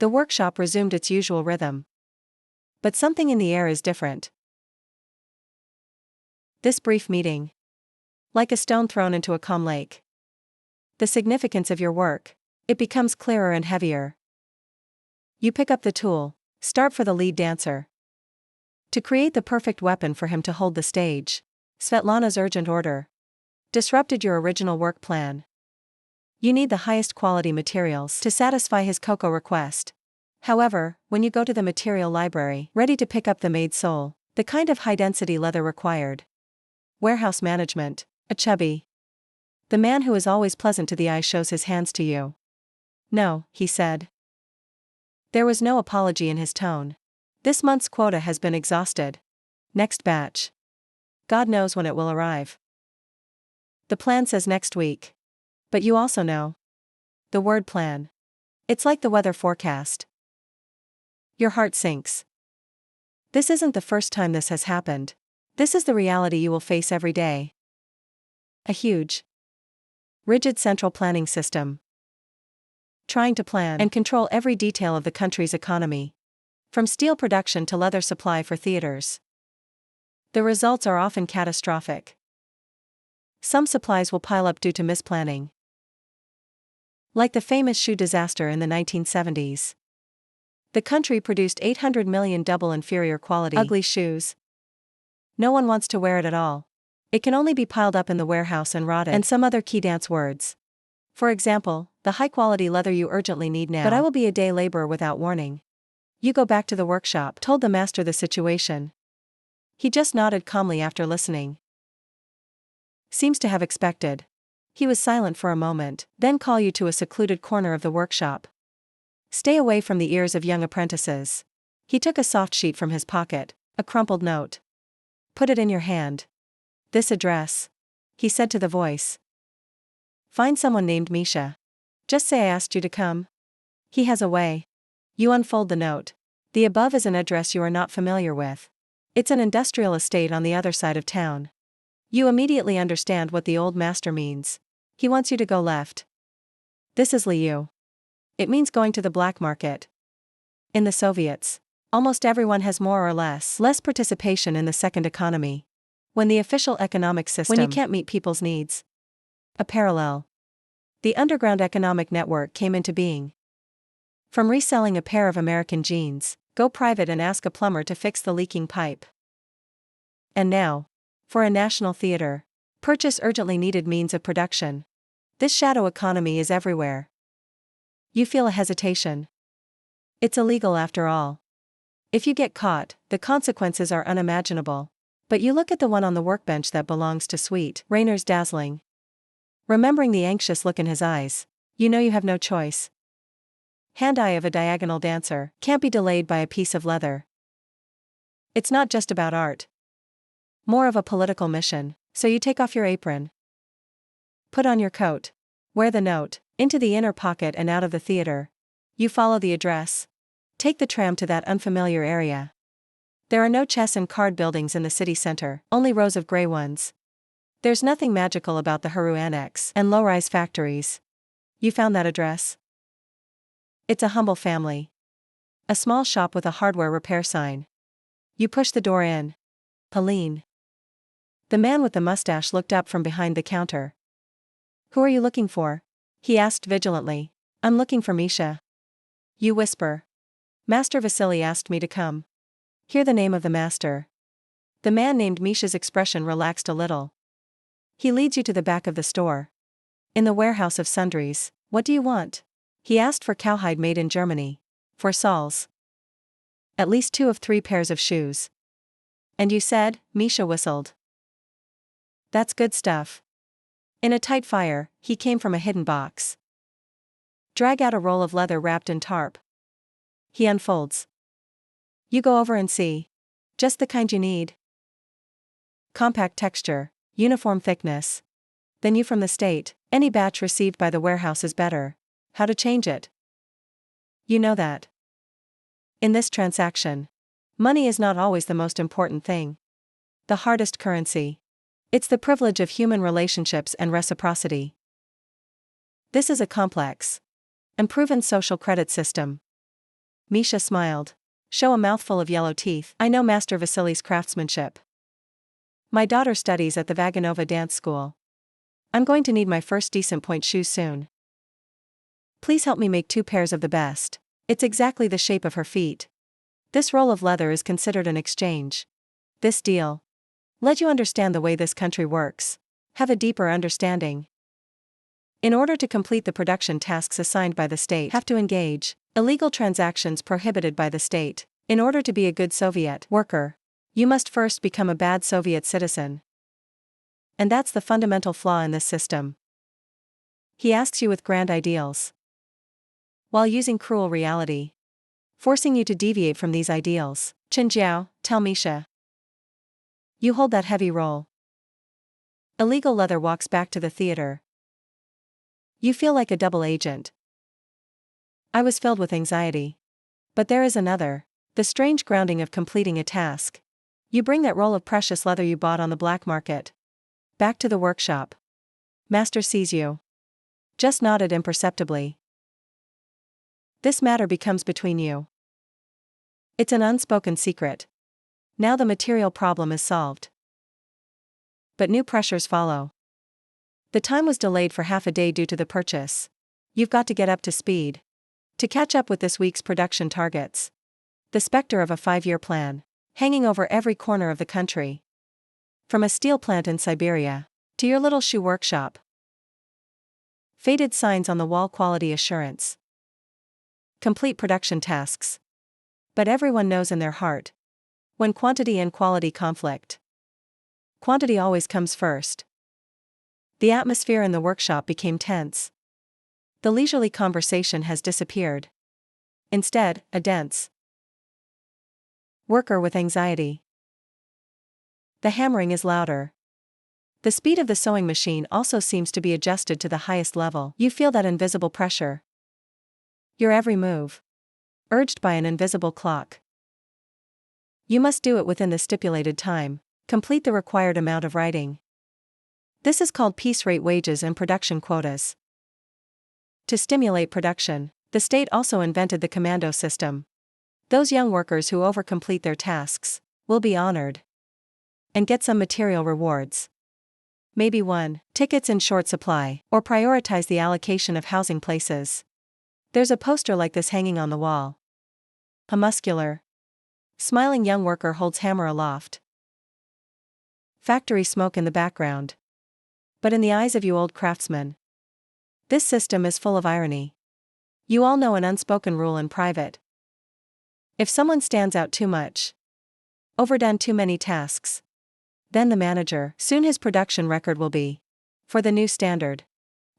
The workshop resumed its usual rhythm. But something in the air is different. This brief meeting. Like a stone thrown into a calm lake. The significance of your work. It becomes clearer and heavier. You pick up the tool, start for the lead dancer. To create the perfect weapon for him to hold the stage. Svetlana's urgent order. Disrupted your original work plan. You need the highest quality materials to satisfy his cocoa request. However, when you go to the material library, ready to pick up the made sole, the kind of high-density leather required. Warehouse management, a chubby. The man who is always pleasant to the eye shows his hands to you. No, he said. There was no apology in his tone. This month's quota has been exhausted. Next batch. God knows when it will arrive. The plan says next week. But you also know. The word plan. It's like the weather forecast. Your heart sinks. This isn't the first time this has happened. This is the reality you will face every day. A huge, rigid central planning system. Trying to plan and control every detail of the country's economy. From steel production to leather supply for theaters. The results are often catastrophic. Some supplies will pile up due to misplanning. Like the famous shoe disaster in the 1970s. The country produced 800 million double inferior quality ugly shoes. No one wants to wear it at all. It can only be piled up in the warehouse and rotted. And some other key dance words. For example, the high-quality leather you urgently need now. But I will be a day laborer without warning. You go back to the workshop, told the master the situation. He just nodded calmly after listening. Seems to have expected. He was silent for a moment, then call you to a secluded corner of the workshop. Stay away from the ears of young apprentices. He took a soft sheet from his pocket, a crumpled note. Put it in your hand. This address. He said to the voice. Find someone named Misha. Just say I asked you to come. He has a way. You unfold the note. The above is an address you are not familiar with. It's an industrial estate on the other side of town. You immediately understand what the old master means. He wants you to go left. This is Liu. It means going to the black market. In the Soviets, almost everyone has more or less participation in the second economy. When the official economic system, when you can't meet people's needs. A parallel. The underground economic network came into being. From reselling a pair of American jeans, go private and ask a plumber to fix the leaking pipe. And now, for a national theater, purchase urgently needed means of production. This shadow economy is everywhere. You feel a hesitation. It's illegal after all. If you get caught, the consequences are unimaginable. But you look at the one on the workbench that belongs to Sweet Rainer's dazzling. Remembering the anxious look in his eyes, you know you have no choice. Hand-eye of a diagonal dancer can't be delayed by a piece of leather. It's not just about art. More of a political mission, so you take off your apron. Put on your coat. Wear the note, into the inner pocket and out of the theater. You follow the address. Take the tram to that unfamiliar area. There are no chess and card buildings in the city center, only rows of gray ones. There's nothing magical about the Haru Annex and low-rise factories. You found that address? It's a humble family. A small shop with a hardware repair sign. You push the door in. Pauline. The man with the mustache looked up from behind the counter. Who are you looking for? He asked vigilantly. I'm looking for Misha. You whisper. Master Vasily asked me to come. Hear the name of the master. The man named Misha's expression relaxed a little. He leads you to the back of the store. In the warehouse of sundries, what do you want? He asked for cowhide made in Germany. For soles. At least 2 of 3 pairs of shoes. And you said, Misha whistled. That's good stuff. In a tight fire, he came from a hidden box. Drag out a roll of leather wrapped in tarp. He unfolds. You go over and see. Just the kind you need. compact texture, uniform thickness. Then you from the state, any batch received by the warehouse is better. How to change it? You know that. In this transaction, money is not always the most important thing. The hardest currency. It's the privilege of human relationships and reciprocity. This is a complex and proven social credit system. Misha smiled. Show a mouthful of yellow teeth. I know Master Vasily's craftsmanship. My daughter studies at the Vaganova dance school. I'm going to need my first decent point shoes soon. Please help me make 2 pairs of the best. It's exactly the shape of her feet. This roll of leather is considered an exchange. This deal. Let you understand the way this country works. Have a deeper understanding. In order to complete the production tasks assigned by the state, have to engage illegal transactions prohibited by the state. In order to be a good Soviet worker, you must first become a bad Soviet citizen. And that's the fundamental flaw in this system. He asks you with grand ideals, while using cruel reality, forcing you to deviate from these ideals. Chinjiao, tell Misha. You hold that heavy roll. Illegal leather walks back to the theater. You feel like a double agent. I was filled with anxiety. But there is another, the strange grounding of completing a task. You bring that roll of precious leather you bought on the black market back to the workshop. Master sees you. Just nodded imperceptibly. This matter becomes between you. It's an unspoken secret. Now the material problem is solved. But new pressures follow. The time was delayed for half a day due to the purchase. You've got to get up to speed to catch up with this week's production targets. The specter of a 5-year plan, hanging over every corner of the country. From a steel plant in Siberia to your little shoe workshop. Faded signs on the wall, quality assurance. Complete production tasks. But everyone knows in their heart, when quantity and quality conflict, quantity always comes first. The atmosphere in the workshop became tense. The leisurely conversation has disappeared. Instead, a dense worker with anxiety. The hammering is louder. The speed of the sewing machine also seems to be adjusted to the highest level. You feel that invisible pressure. Your every move, urged by an invisible clock. You must do it within the stipulated time, complete the required amount of writing. This is called piece rate wages and production quotas. To stimulate production, the state also invented the commando system. Those young workers who overcomplete their tasks will be honored and get some material rewards. Maybe 1, tickets in short supply, or prioritize the allocation of housing places. There's a poster like this hanging on the wall. A muscular, smiling young worker holds hammer aloft. Factory smoke in the background. But in the eyes of you old craftsmen, this system is full of irony. You all know an unspoken rule in private. If someone stands out too much, overdone too many tasks, then the manager, soon his production record will be, for the new standard,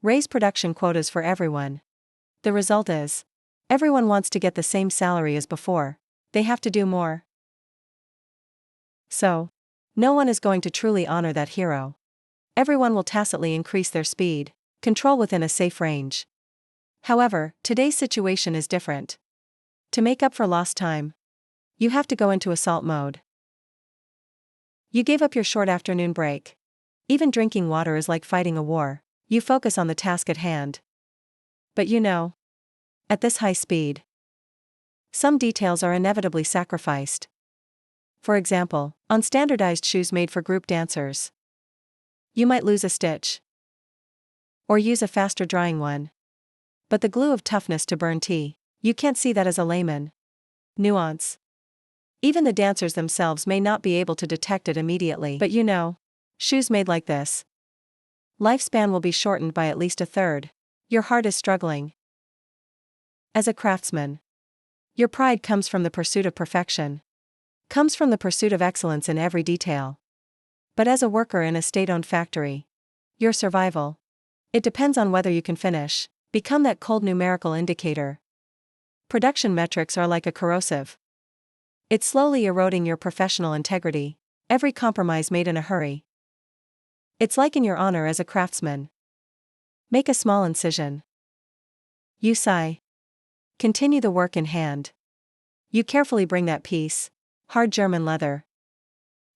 raise production quotas for everyone. The result is, everyone wants to get the same salary as before, they have to do more. So, no one is going to truly honor that hero. Everyone will tacitly increase their speed, control within a safe range. However, today's situation is different. To make up for lost time, you have to go into assault mode. You gave up your short afternoon break. Even drinking water is like fighting a war. You focus on the task at hand. But you know, at this high speed, some details are inevitably sacrificed. For example, on standardized shoes made for group dancers, you might lose a stitch, or use a faster drying one. But the glue of toughness to burn tea, you can't see that as a layman. Nuance. Even the dancers themselves may not be able to detect it immediately. But you know, shoes made like this, lifespan will be shortened by at least 1/3. Your heart is struggling. As a craftsman, your pride comes from the pursuit of perfection, comes from the pursuit of excellence in every detail. But as a worker in a state-owned factory, your survival, it depends on whether you can finish, become that cold numerical indicator. Production metrics are like a corrosive. It's slowly eroding your professional integrity. Every compromise made in a hurry. It's like in your honor as a craftsman. Make a small incision. You sigh. Continue the work in hand. You carefully bring that piece, hard German leather,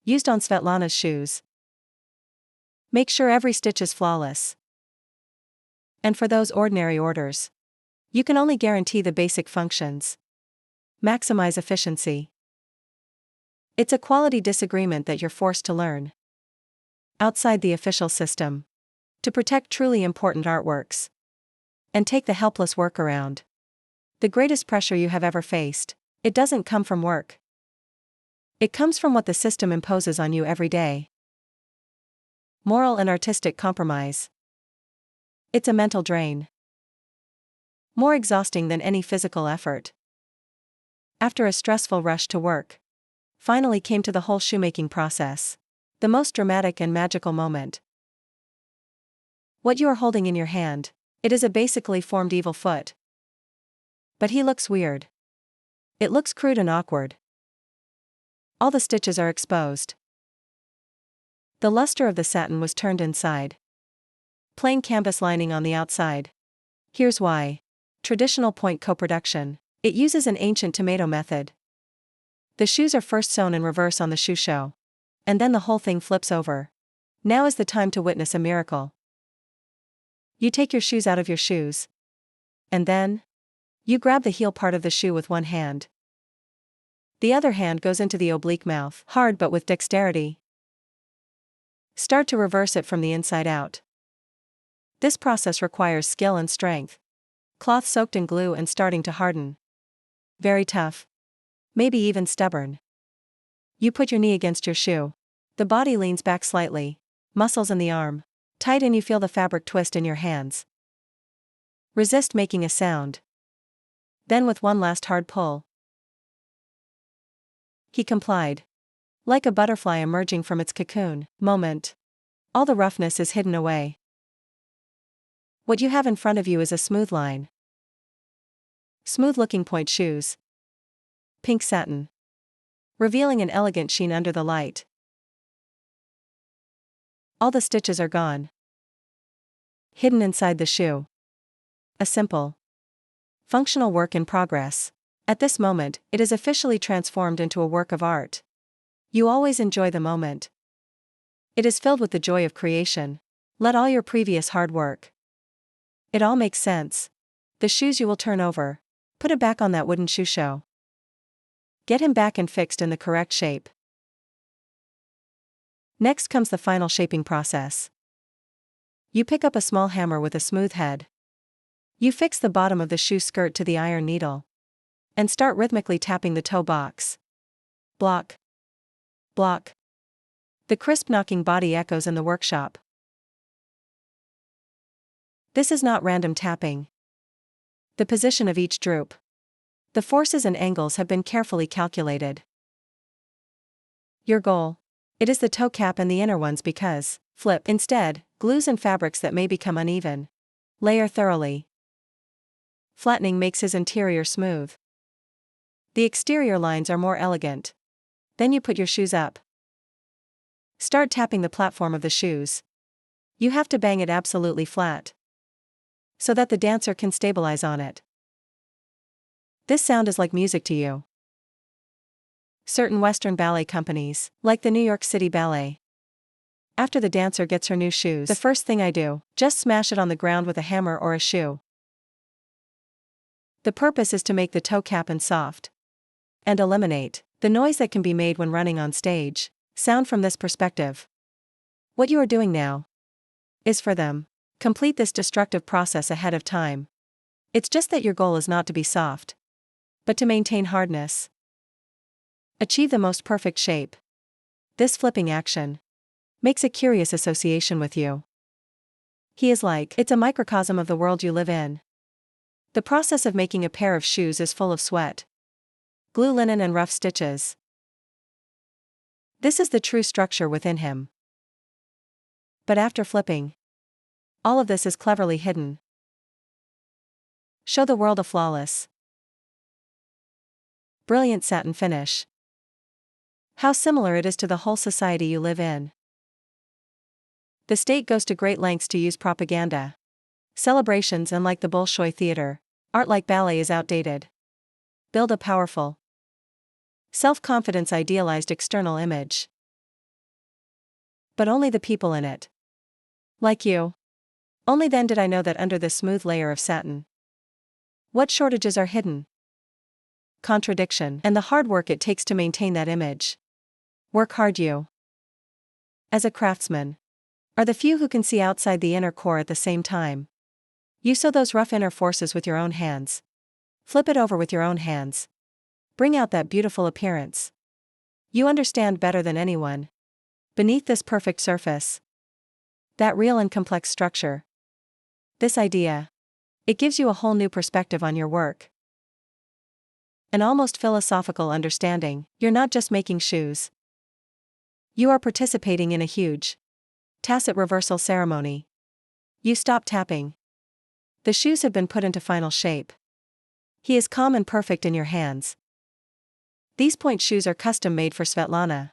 used on Svetlana's shoes. Make sure every stitch is flawless. And for those ordinary orders, you can only guarantee the basic functions. Maximize efficiency. It's a quality disagreement that you're forced to learn outside the official system to protect truly important artworks and take the helpless workaround. The greatest pressure you have ever faced, it doesn't come from work. It comes from what the system imposes on you every day. Moral and artistic compromise. It's a mental drain. More exhausting than any physical effort. After a stressful rush to work, finally came to the whole shoemaking process. The most dramatic and magical moment. What you are holding in your hand, it is a basically formed evil foot. But he looks weird. It looks crude and awkward. All the stitches are exposed. The luster of the satin was turned inside. Plain canvas lining on the outside. Here's why. Traditional point co-production. It uses an ancient tomato method. The shoes are first sewn in reverse on the shoe show. And then the whole thing flips over. Now is the time to witness a miracle. You take your shoes out of your shoes. And then, you grab the heel part of the shoe with one hand. The other hand goes into the oblique mouth, hard but with dexterity. Start to reverse it from the inside out. This process requires skill and strength. Cloth soaked in glue and starting to harden. Very tough. Maybe even stubborn. You put your knee against your shoe. The body leans back slightly. Muscles in the arm tight, and you feel the fabric twist in your hands. Resist making a sound. Then with one last hard pull. He complied. Like a butterfly emerging from its cocoon moment. All the roughness is hidden away. What you have in front of you is a smooth line. Smooth-looking point shoes. Pink satin. Revealing an elegant sheen under the light. All the stitches are gone. Hidden inside the shoe. A simple, functional work in progress. At this moment, it is officially transformed into a work of art. You always enjoy the moment. It is filled with the joy of creation. Let all your previous hard work. It all makes sense. The shoes you will turn over. Put it back on that wooden shoe show. Get him back and fixed in the correct shape. Next comes the final shaping process. You pick up a small hammer with a smooth head. You fix the bottom of the shoe skirt to the iron needle. And start rhythmically tapping the toe box. Block. Block. The crisp knocking body echoes in the workshop. This is not random tapping. The position of each droop. The forces and angles have been carefully calculated. Your goal. It is the toe cap and the inner ones because, flip, instead, glues and fabrics that may become uneven. Layer thoroughly. Flattening makes his interior smooth. The exterior lines are more elegant. Then you put your shoes up. Start tapping the platform of the shoes. You have to bang it absolutely flat, so that the dancer can stabilize on it. This sound is like music to you. Certain Western ballet companies, like the New York City Ballet. After the dancer gets her new shoes, the first thing I do, just smash it on the ground with a hammer or a shoe. The purpose is to make the toe cap and soft. And eliminate the noise that can be made when running on stage. Sound from this perspective. What you are doing now is for them. Complete this destructive process ahead of time. It's just that your goal is not to be soft, but to maintain hardness. Achieve the most perfect shape. This flipping action makes a curious association with you. He is like, it's a microcosm of the world you live in. The process of making a pair of shoes is full of sweat, glue, linen, and rough stitches. This is the true structure within him. But after flipping, all of this is cleverly hidden. Show the world a flawless, brilliant satin finish. How similar it is to the whole society you live in. The state goes to great lengths to use propaganda. Celebrations, and like the Bolshoi theater, art like ballet is outdated. Build a powerful, self-confidence idealized external image. But only the people in it. Like you. Only then did I know that under this smooth layer of satin, what shortages are hidden? Contradiction, and the hard work it takes to maintain that image. Work hard, you. As a craftsman, are the few who can see outside the inner core at the same time. You sew those rough inner forces with your own hands. Flip it over with your own hands. Bring out that beautiful appearance. You understand better than anyone. Beneath this perfect surface, that real and complex structure. This idea. It gives you a whole new perspective on your work. An almost philosophical understanding. You're not just making shoes. You are participating in a huge, tacit reversal ceremony. You stop tapping. The shoes have been put into final shape. He is calm and perfect in your hands. These point shoes are custom made for Svetlana.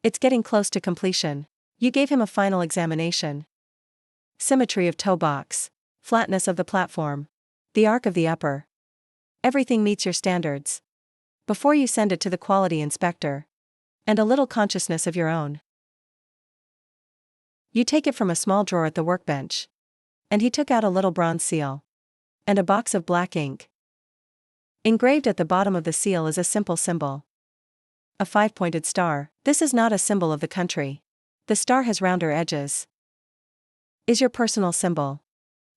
It's getting close to completion. You gave him a final examination. Symmetry of toe box, flatness of the platform, the arc of the upper. Everything meets your standards. Before you send it to the quality inspector. And a little consciousness of your own. You take it from a small drawer at the workbench. And he took out a little bronze seal. And a box of black ink. Engraved at the bottom of the seal is a simple symbol. A 5-pointed star. This is not a symbol of the country. The star has rounder edges. Is your personal symbol.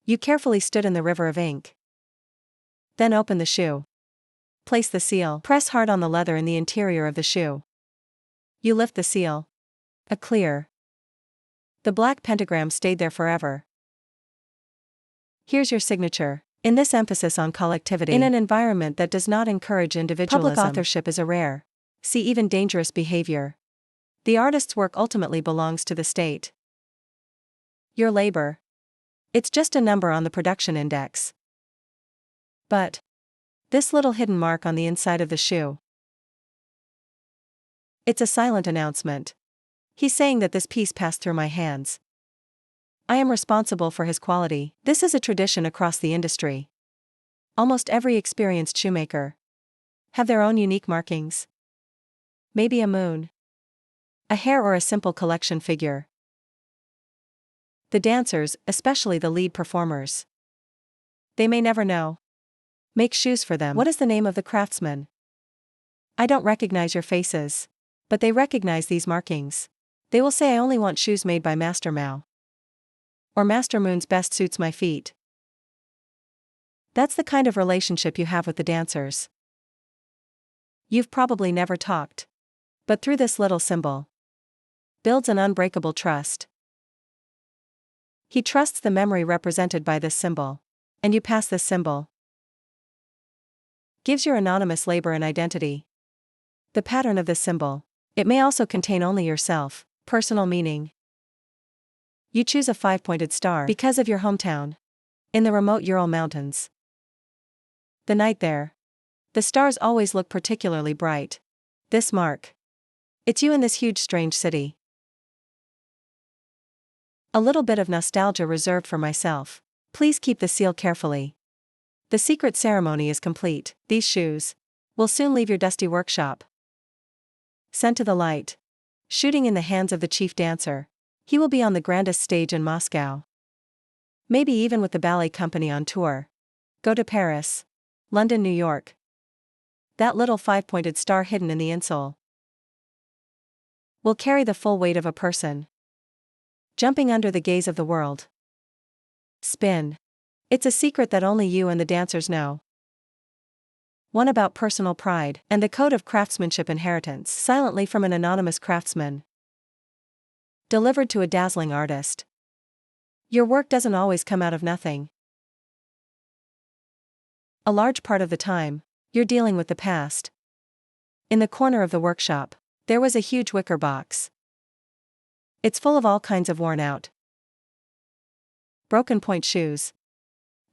You carefully stood in the river of ink. Then open the shoe. Place the seal. Press hard on the leather in the interior of the shoe. You lift the seal. A clear. The black pentagram stayed there forever. Here's your signature. In this emphasis on collectivity, in an environment that does not encourage individualism, public authorship is a rare, see even dangerous behavior. The artist's work ultimately belongs to the state. Your labor. It's just a number on the production index. But this little hidden mark on the inside of the shoe. It's a silent announcement. He's saying that this piece passed through my hands. I am responsible for his quality. This is a tradition across the industry. Almost every experienced shoemaker have their own unique markings. Maybe a moon, a hare, or a simple collection figure. The dancers, especially the lead performers, they may never know. Make shoes for them. What is the name of the craftsman? I don't recognize your faces, but they recognize these markings. They will say I only want shoes made by Master Mao. Or Master Moon's best suits my feet. That's the kind of relationship you have with the dancers. You've probably never talked. But through this little symbol, builds an unbreakable trust. He trusts the memory represented by this symbol. And you pass this symbol. Gives your anonymous labor an identity. The pattern of this symbol. It may also contain only yourself, personal meaning. You choose a 5-pointed star because of your hometown. In the remote Ural Mountains. The night there. The stars always look particularly bright. This mark. It's you in this huge strange city. A little bit of nostalgia reserved for myself. Please keep the seal carefully. The secret ceremony is complete. These shoes will soon leave your dusty workshop. Sent to the light. Shooting in the hands of the chief dancer. He will be on the grandest stage in Moscow. Maybe even with the ballet company on tour. Go to Paris, London, New York. That little 5-pointed star hidden in the insole will carry the full weight of a person. Jumping under the gaze of the world. Spin. It's a secret that only you and the dancers know. One about personal pride and the code of craftsmanship inheritance silently from an anonymous craftsman. Delivered to a dazzling artist. Your work doesn't always come out of nothing. A large part of the time, you're dealing with the past. In the corner of the workshop, there was a huge wicker box. It's full of all kinds of worn out, broken point shoes.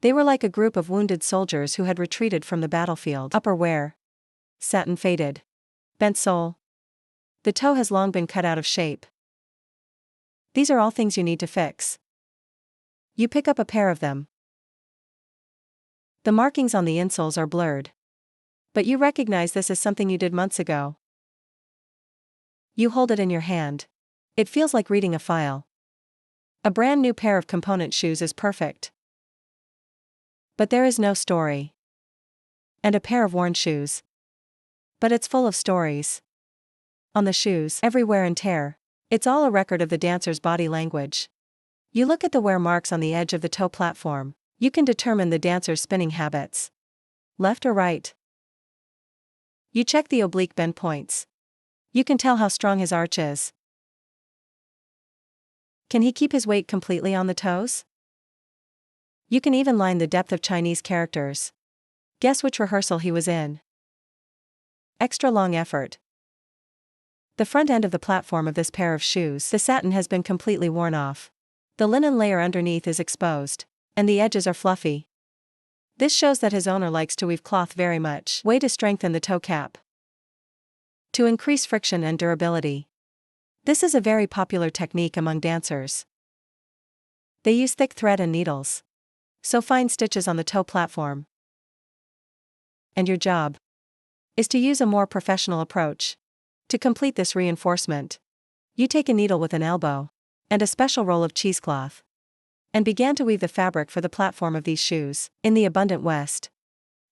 They were like a group of wounded soldiers who had retreated from the battlefield. Upper wear. Satin faded. Bent sole. The toe has long been cut out of shape. These are all things you need to fix. You pick up a pair of them. The markings on the insoles are blurred. But you recognize this as something you did months ago. You hold it in your hand. It feels like reading a file. A brand new pair of component shoes is perfect. But there is no story. And a pair of worn shoes. But it's full of stories. On the shoes, every wear and tear. It's all a record of the dancer's body language. You look at the wear marks on the edge of the toe platform. You can determine the dancer's spinning habits. Left or right. You check the oblique bend points. You can tell how strong his arch is. Can he keep his weight completely on the toes? You can even line the depth of Chinese characters. Guess which rehearsal he was in. Extra long effort. The front end of the platform of this pair of shoes, the satin has been completely worn off. The linen layer underneath is exposed, and the edges are fluffy. This shows that his owner likes to weave cloth very much. Way to strengthen the toe cap. To increase friction and durability. This is a very popular technique among dancers. They use thick thread and needles. So fine stitches on the toe platform. And your job is to use a more professional approach. To complete this reinforcement, you take a needle with an elbow and a special roll of cheesecloth and began to weave the fabric for the platform of these shoes. In the abundant West,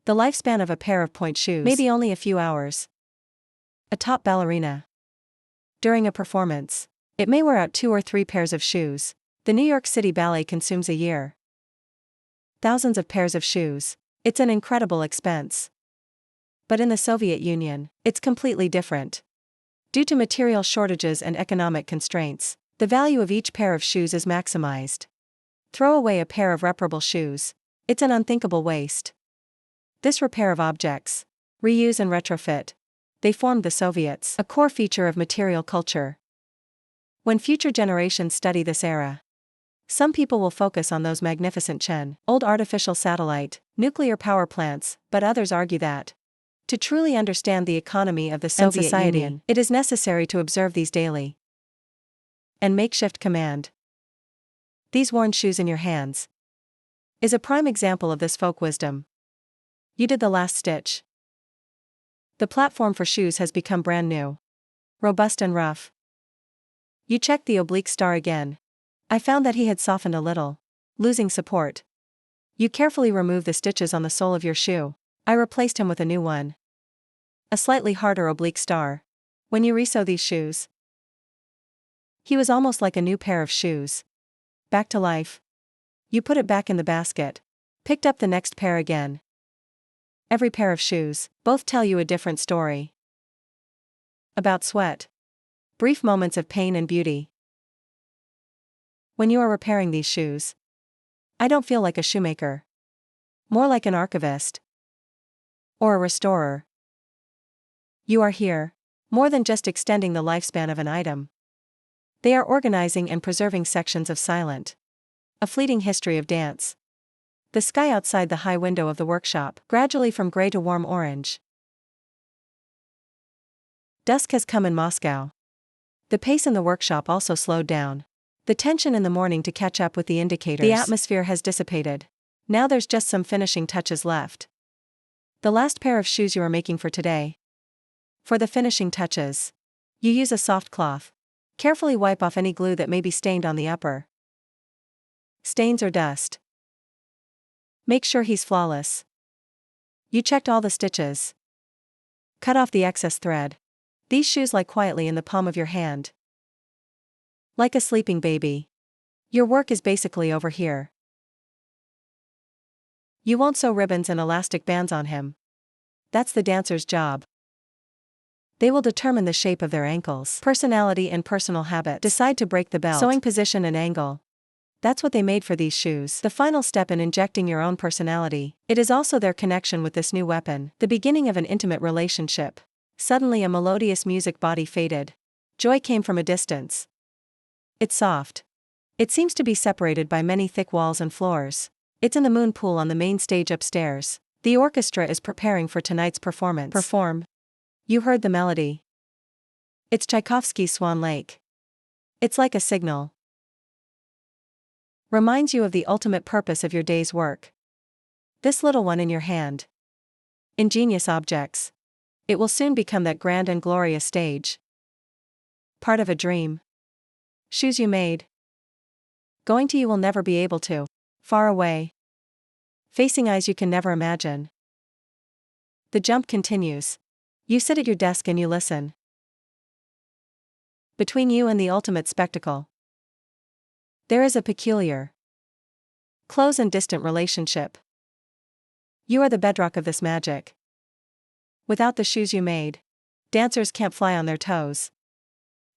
the lifespan of a pair of point shoes may be only a few hours. A top ballerina, during a performance, it may wear out 2 or 3 pairs of shoes. The New York City Ballet consumes a year. Thousands of pairs of shoes. It's an incredible expense. But in the Soviet Union, it's completely different. Due to material shortages and economic constraints, the value of each pair of shoes is maximized. Throw away a pair of reparable shoes. It's an unthinkable waste. This repair of objects, reuse and retrofit, they formed the Soviets, a core feature of material culture. When future generations study this era, some people will focus on those magnificent Chen, old artificial satellite, nuclear power plants, but others argue that to truly understand the economy of the Soviet Union, it is necessary to observe these daily and makeshift command. These worn shoes in your hands is a prime example of this folk wisdom. You did the last stitch. The platform for shoes has become brand new, robust and rough. You checked the oblique star again. I found that he had softened a little, losing support. You carefully remove the stitches on the sole of your shoe. I replaced him with a new one. A slightly harder oblique star. When you resew these shoes, he was almost like a new pair of shoes. Back to life. You put it back in the basket. Picked up the next pair again. Every pair of shoes, both tell you a different story. About sweat. Brief moments of pain and beauty. When you are repairing these shoes, I don't feel like a shoemaker. More like an archivist. Or a restorer. You are here, more than just extending the lifespan of an item. They are organizing and preserving sections of silent, a fleeting history of dance. The sky outside the high window of the workshop, gradually from gray to warm orange. Dusk has come in Moscow. The pace in the workshop also slowed down. The tension in the morning to catch up with the indicators. The atmosphere has dissipated. Now there's just some finishing touches left. The last pair of shoes you are making for today. For the finishing touches, you use a soft cloth. Carefully wipe off any glue that may be stained on the upper. Stains or dust. Make sure he's flawless. You checked all the stitches. Cut off the excess thread. These shoes lie quietly in the palm of your hand. Like a sleeping baby. Your work is basically over here. You won't sew ribbons and elastic bands on him. That's the dancer's job. They will determine the shape of their ankles, personality and personal habit. Decide to break the belt, sewing position and angle. That's what they made for these shoes. The final step in injecting your own personality. It is also their connection with this new weapon, the beginning of an intimate relationship. Suddenly a melodious music body faded. Joy came from a distance. It's soft. It seems to be separated by many thick walls and floors. It's in the moon pool on the main stage upstairs. The orchestra is preparing for tonight's performance. Perform. You heard the melody. It's Tchaikovsky's Swan Lake. It's like a signal. Reminds you of the ultimate purpose of your day's work. This little one in your hand. Ingenious objects. It will soon become that grand and glorious stage. Part of a dream. Shoes you made. Going to you will never be able to. Far away. Facing eyes you can never imagine. The jump continues. You sit at your desk and you listen. Between you and the ultimate spectacle, there is a peculiar, close and distant relationship. You are the bedrock of this magic. Without the shoes you made, dancers can't fly on their toes.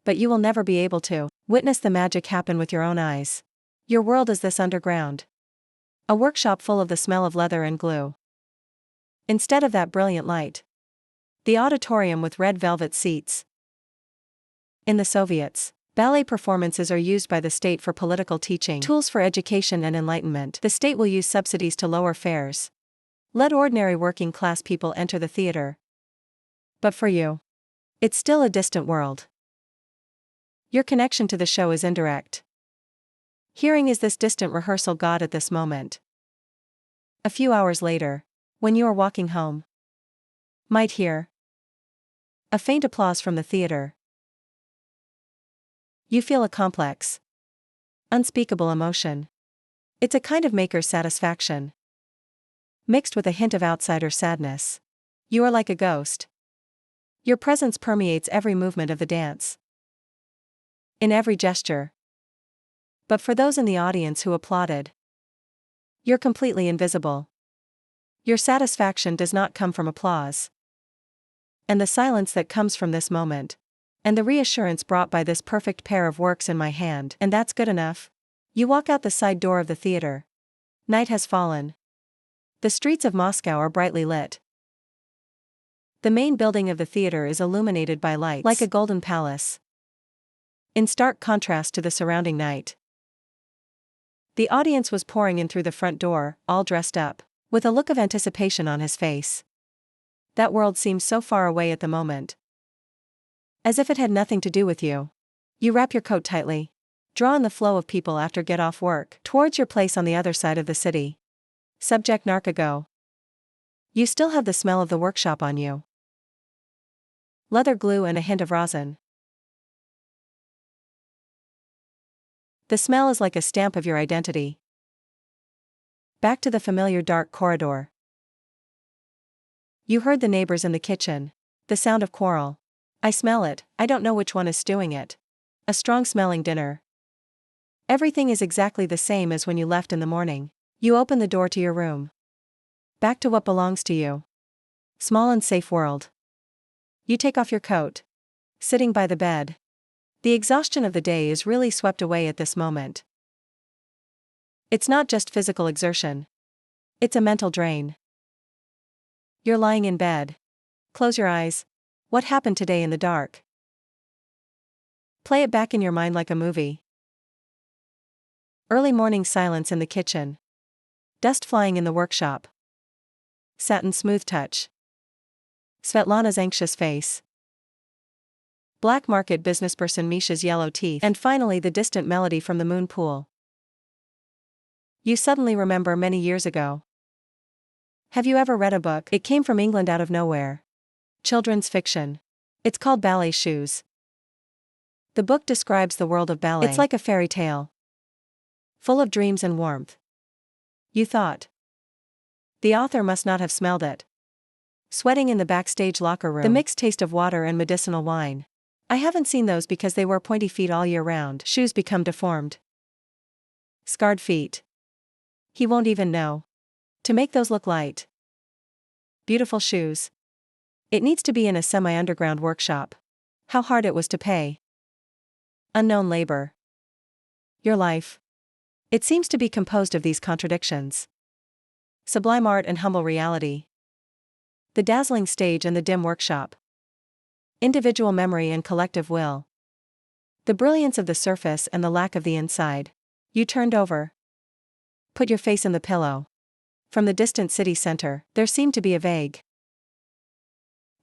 But you will never be able to witness the magic happen with your own eyes. Your world is this underground. A workshop full of the smell of leather and glue. Instead of that brilliant light, the auditorium with red velvet seats. In the Soviets, ballet performances are used by the state for political teaching, tools for education and enlightenment. The state will use subsidies to lower fares. Let ordinary working class people enter the theater. But for you, it's still a distant world. Your connection to the show is indirect. Hearing is this distant rehearsal god at this moment. A few hours later, when you are walking home, might hear a faint applause from the theater. You feel a complex, unspeakable emotion. It's a kind of maker's satisfaction, mixed with a hint of outsider sadness. You are like a ghost. Your presence permeates every movement of the dance, in every gesture. But for those in the audience who applauded, you're completely invisible. Your satisfaction does not come from applause. And the silence that comes from this moment, and the reassurance brought by this perfect pair of works in my hand, and that's good enough. You walk out the side door of the theater. Night has fallen. The streets of Moscow are brightly lit. The main building of the theater is illuminated by lights, like a golden palace, in stark contrast to the surrounding night. The audience was pouring in through the front door, all dressed up, with a look of anticipation on his face. That world seems so far away at the moment, as if it had nothing to do with you. You wrap your coat tightly, draw in the flow of people after get off work, towards your place on the other side of the city. Subject Narca go. You still have the smell of the workshop on you. Leather glue and a hint of rosin. The smell is like a stamp of your identity. Back to the familiar dark corridor. You heard the neighbors in the kitchen, the sound of quarrel. I smell it, I don't know which one is stewing it. A strong-smelling dinner. Everything is exactly the same as when you left in the morning. You open the door to your room. Back to what belongs to you. Small and safe world. You take off your coat. Sitting by the bed. The exhaustion of the day is really swept away at this moment. It's not just physical exertion. It's a mental drain. You're lying in bed. Close your eyes. What happened today in the dark? Play it back in your mind like a movie. Early morning silence in the kitchen. Dust flying in the workshop. Satin smooth touch. Svetlana's anxious face. Black market businessperson Misha's yellow teeth. And finally the distant melody from the moon pool. You suddenly remember many years ago. Have you ever read a book? It came from England out of nowhere. Children's fiction. It's called Ballet Shoes. The book describes the world of ballet. It's like a fairy tale, full of dreams and warmth. You thought. The author must not have smelled it. Sweating in the backstage locker room. The mixed taste of water and medicinal wine. I haven't seen those because they wear pointy feet all year round. Shoes become deformed. Scarred feet. He won't even know. To make those look light. Beautiful shoes. It needs to be in a semi-underground workshop. How hard it was to pay. Unknown labor. Your life. It seems to be composed of these contradictions. Sublime art and humble reality. The dazzling stage and the dim workshop. Individual memory and collective will. The brilliance of the surface and the lack of the inside. You turned over. Put your face in the pillow. From the distant city center, there seemed to be a vague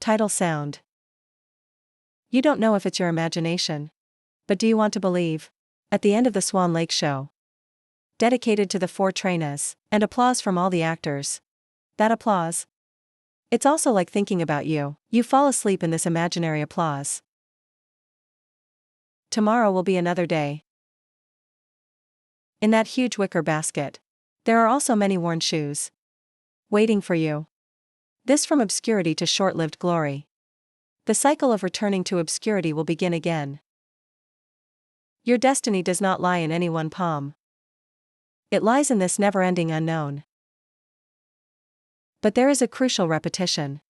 tidal sound. You don't know if it's your imagination. But do you want to believe? At the end of the Swan Lake show, dedicated to the four trainees, and applause from all the actors. That applause. It's also like thinking about you. You fall asleep in this imaginary applause. Tomorrow will be another day. In that huge wicker basket, there are also many worn shoes, waiting for you. This from obscurity to short-lived glory. The cycle of returning to obscurity will begin again. Your destiny does not lie in any one palm. It lies in this never-ending unknown. But there is a crucial repetition.